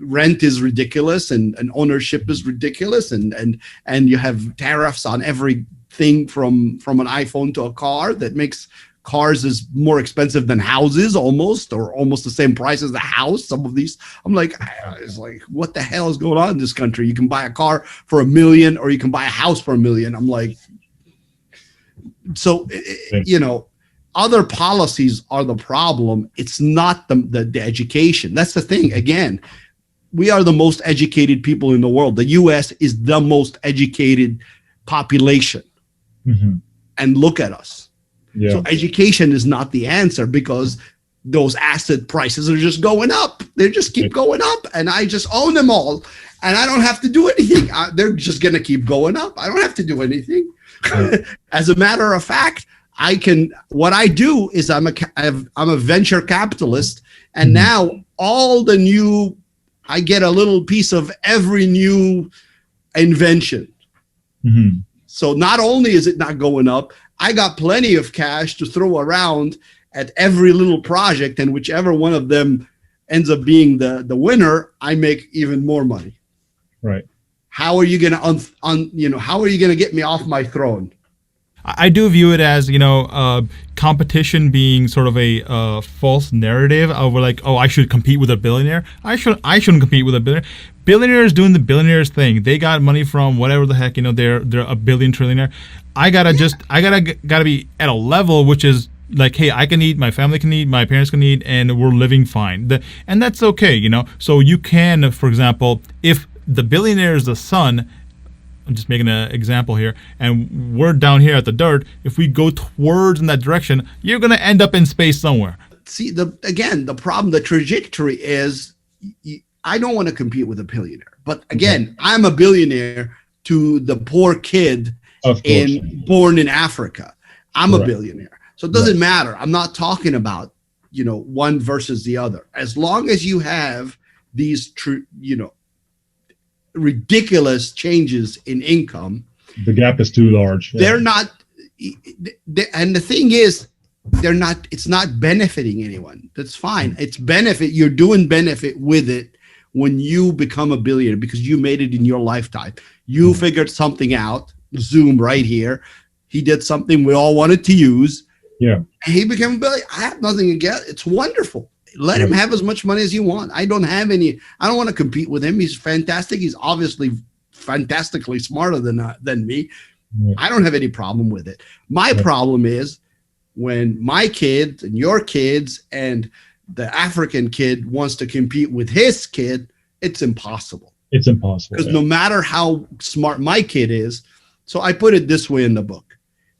rent is ridiculous and ownership is ridiculous and you have tariffs on everything from an iPhone to a car that makes cars is more expensive than houses almost the same price as the house. Some of these, I'm like, it's like, what the hell is going on in this country? You can buy a car for $1 million or you can buy a house for $1 million. I'm like, so, other policies are the problem. It's not the education. That's the thing. Again, we are the most educated people in the world. The U.S. is the most educated population. Mm-hmm. And look at us. Yeah. So education is not the answer because those asset prices are just going up. They just keep going up. And I just own them all. And I don't have to do anything. They're just going to keep going up. I don't have to do anything. As a matter of fact, what I do is I'm a venture capitalist, and now I get a little piece of every new invention. Mm-hmm. So not only is it not going up, I got plenty of cash to throw around at every little project, and whichever one of them ends up being the winner, I make even more money. Right. How are you going to how are you going to get me off my throne? I do view it as, competition being sort of a false narrative of like, oh, I should compete with a billionaire. I shouldn't compete with a billionaire. Billionaires doing the billionaires thing. They got money from whatever the heck, they're a billion trillionaire. I gotta be at a level which is like, hey, I can eat, my family can eat, my parents can eat, and we're living fine. And that's okay, So you can, for example, if the billionaire is the son, I'm just making an example here, and we're down here at the dirt. If we go towards in that direction, you're going to end up in space somewhere. See, the problem, the trajectory is, I don't want to compete with a billionaire. But again, I'm a billionaire to the poor kid born in Africa. I'm a billionaire. So it doesn't matter. I'm not talking about, one versus the other. As long as you have these, ridiculous changes in income, the gap is too large. They're not, and the thing is, it's not benefiting anyone. That's fine. It's you're doing benefit with it when you become a billionaire because you made it in your lifetime. You figured something out. Zoom right here. He did something we all wanted to use. Yeah. And he became a billionaire. I have nothing against. It's wonderful. Let him have as much money as you want. I don't want to compete with him. He's fantastic. He's obviously fantastically smarter than me. Yeah. I don't have any problem with it. My problem is when my kids and your kids and the African kid wants to compete with his kid, it's impossible. It's impossible. Because no matter how smart my kid is, so I put it this way in the book.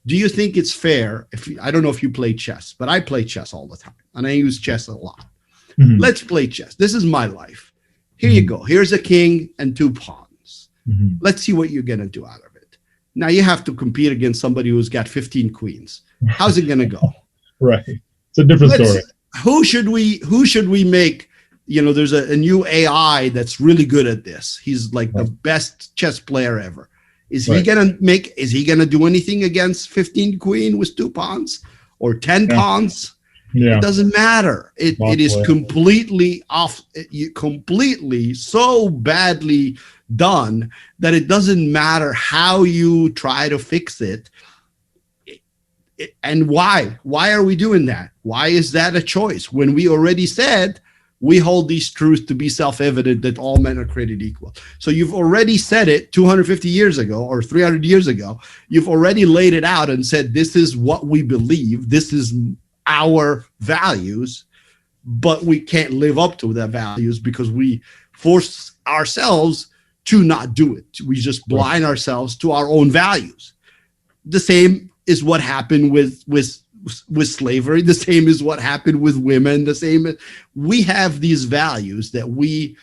Do you think it's fair I don't know if you play chess, but I play chess all the time and I use chess a lot. Mm-hmm. Let's play chess. This is my life. Here you go. Here's a king and 2 pawns. Mm-hmm. Let's see what you're going to do out of it. Now you have to compete against somebody who's got 15 queens. How's it going to go? Right. It's a different story. Who should we make? There's a new AI that's really good at this. He's like the best chess player ever. Is he gonna do anything against 15 queen with 2 pawns or 10 pawns? It doesn't matter. It is completely completely so badly done that it doesn't matter how you try to fix it. And why are we doing that? Why is that a choice when we already said we hold these truths to be self-evident that all men are created equal? So you've already said it 250 years ago or 300 years ago. You've already laid it out and said, this is what we believe. This is our values, but we can't live up to their values because we force ourselves to not do it. We just blind ourselves to our own values. The same is what happened with slavery. The same is what happened with women. We have these values that we,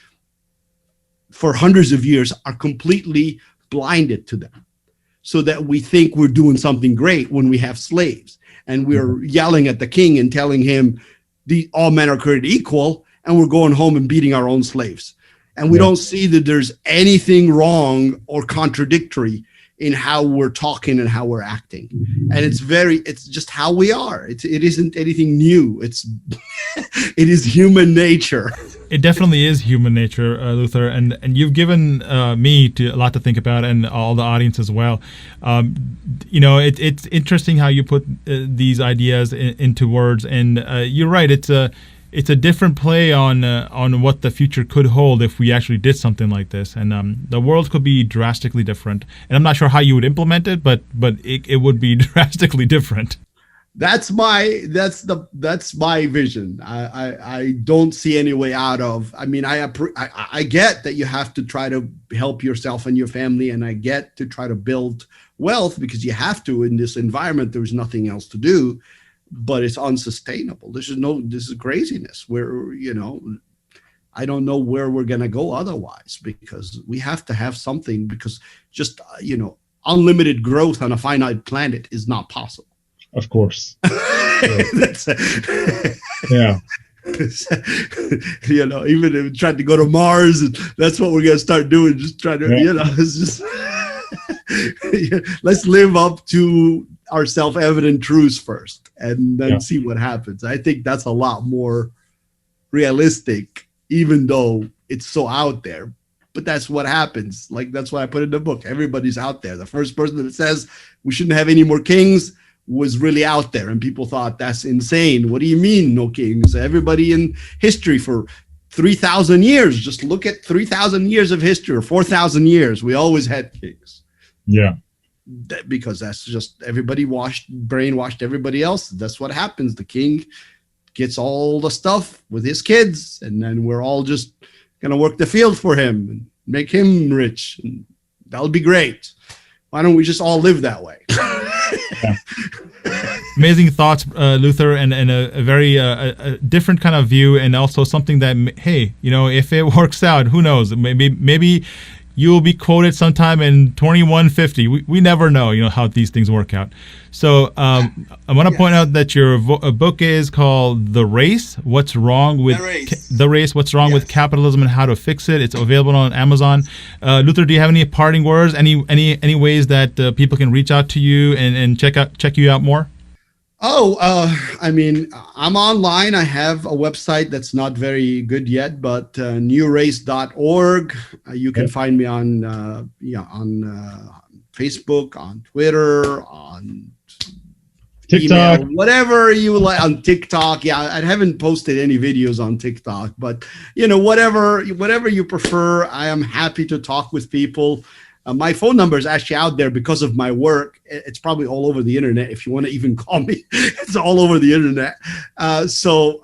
for hundreds of years, are completely blinded to them, so that we think we're doing something great when we have slaves and we're yelling at the king and telling him all men are created equal, and we're going home and beating our own slaves. And we don't see that there's anything wrong or contradictory in how we're talking and how we're acting. And it's just how we are. It isn't anything new. It is human nature. It definitely is human nature, Luther, and you've given me a lot to think about, and all the audience as well. It's interesting how you put these ideas into words, and you're right. It's a different play on what the future could hold if we actually did something like this, and the world could be drastically different. And I'm not sure how you would implement it, but it would be drastically different. That's my vision. I don't see any way out of. I mean, I get that you have to try to help yourself and your family, and I get to try to build wealth because you have to in this environment. There's nothing else to do. But it's unsustainable. This is craziness where, I don't know where we're going to go otherwise, because we have to have something, because just, unlimited growth on a finite planet is not possible. Of course. Yeah. Even if we tried to go to Mars, and that's what we're going to start doing. Just try to, it's just, let's live up to our self-evident truths first, and then see what happens. I think that's a lot more realistic, even though it's so out there. But that's what happens. Like, that's why I put in the book. Everybody's out there. The first person that says we shouldn't have any more kings was really out there, and people thought that's insane. What do you mean no kings? Everybody in history for 3,000 years, just look at 3,000 years of history, or 4,000 years, we always had kings. Yeah. Because that's just, everybody brainwashed everybody else. That's what happens. The king gets all the stuff with his kids, and then we're all just gonna work the field for him and make him rich, and that'll be great. Why don't we just all live that way? Amazing thoughts, Luther, and a very a different kind of view, and also something that, hey, if it works out, who knows? Maybe you'll be quoted sometime in 2150. We never know, how these things work out. So I want to point out that your book is called The Race. What's wrong with The Race? What's wrong with capitalism and how to fix it? It's available on Amazon. Luther, do you have any parting words? Any ways that people can reach out to you and check you out more? I mean, I'm online. I have a website that's not very good yet, but newrace.org. You can find me on Facebook, on Twitter, on TikTok, email, whatever you like, on TikTok. Yeah, I haven't posted any videos on TikTok, but whatever you prefer, I am happy to talk with people. My phone number is actually out there because of my work. It's probably all over the internet. If you want to even call me, it's all over the internet. So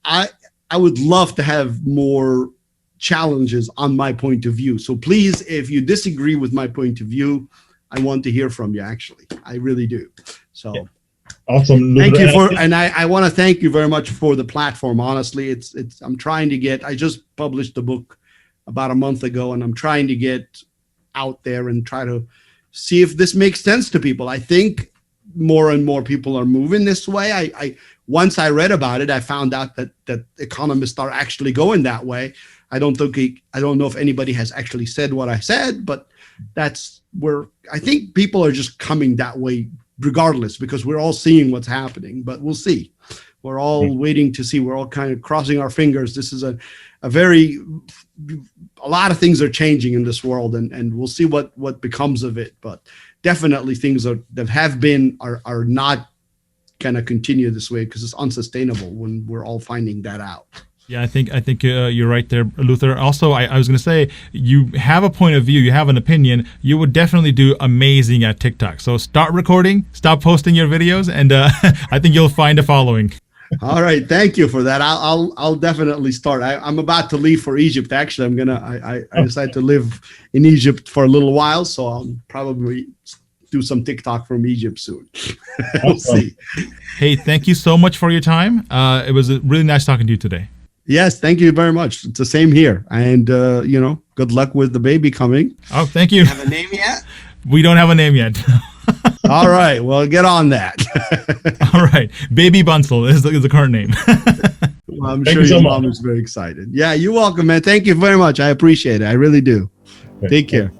I would love to have more challenges on my point of view. So please, if you disagree with my point of view, I want to hear from you. Actually, I really do. So awesome. Thank you and I want to thank you very much for the platform. Honestly, I'm trying to get. I just published the book about a month ago, and I'm trying to get out there and try to see if this makes sense to people. I think more and more people are moving this way. I once I read about it, I found out that economists are actually going that way. I don't know if anybody has actually said what I said, but that's I think people are just coming that way regardless, because we're all seeing what's happening, but we'll see. We're all waiting to see. We're all kind of crossing our fingers. This is a lot of things are changing in this world, and we'll see what becomes of it. But definitely things that have been are not going to continue this way, because it's unsustainable when we're all finding that out. Yeah, I think you're right there, Luther. Also, I was going to say, you have a point of view, you have an opinion. You would definitely do amazing at TikTok. So start recording, stop posting your videos, and I think you'll find a following. All right, thank you for that. I'll definitely start. I'm about to leave for Egypt. Actually, I decided to live in Egypt for a little while, so I'll probably do some TikTok from Egypt soon. We'll see. Hey, thank you so much for your time. It was really nice talking to you today. Yes, thank you very much. It's the same here. And, good luck with the baby coming. Oh, thank you. Have a name yet? We don't have a name yet. All right. Well, get on that. All right. Baby Bunsel is the current name. Well, I'm sure your mom is very excited. Yeah, you're welcome, man. Thank you very much. I appreciate it. I really do. Take care.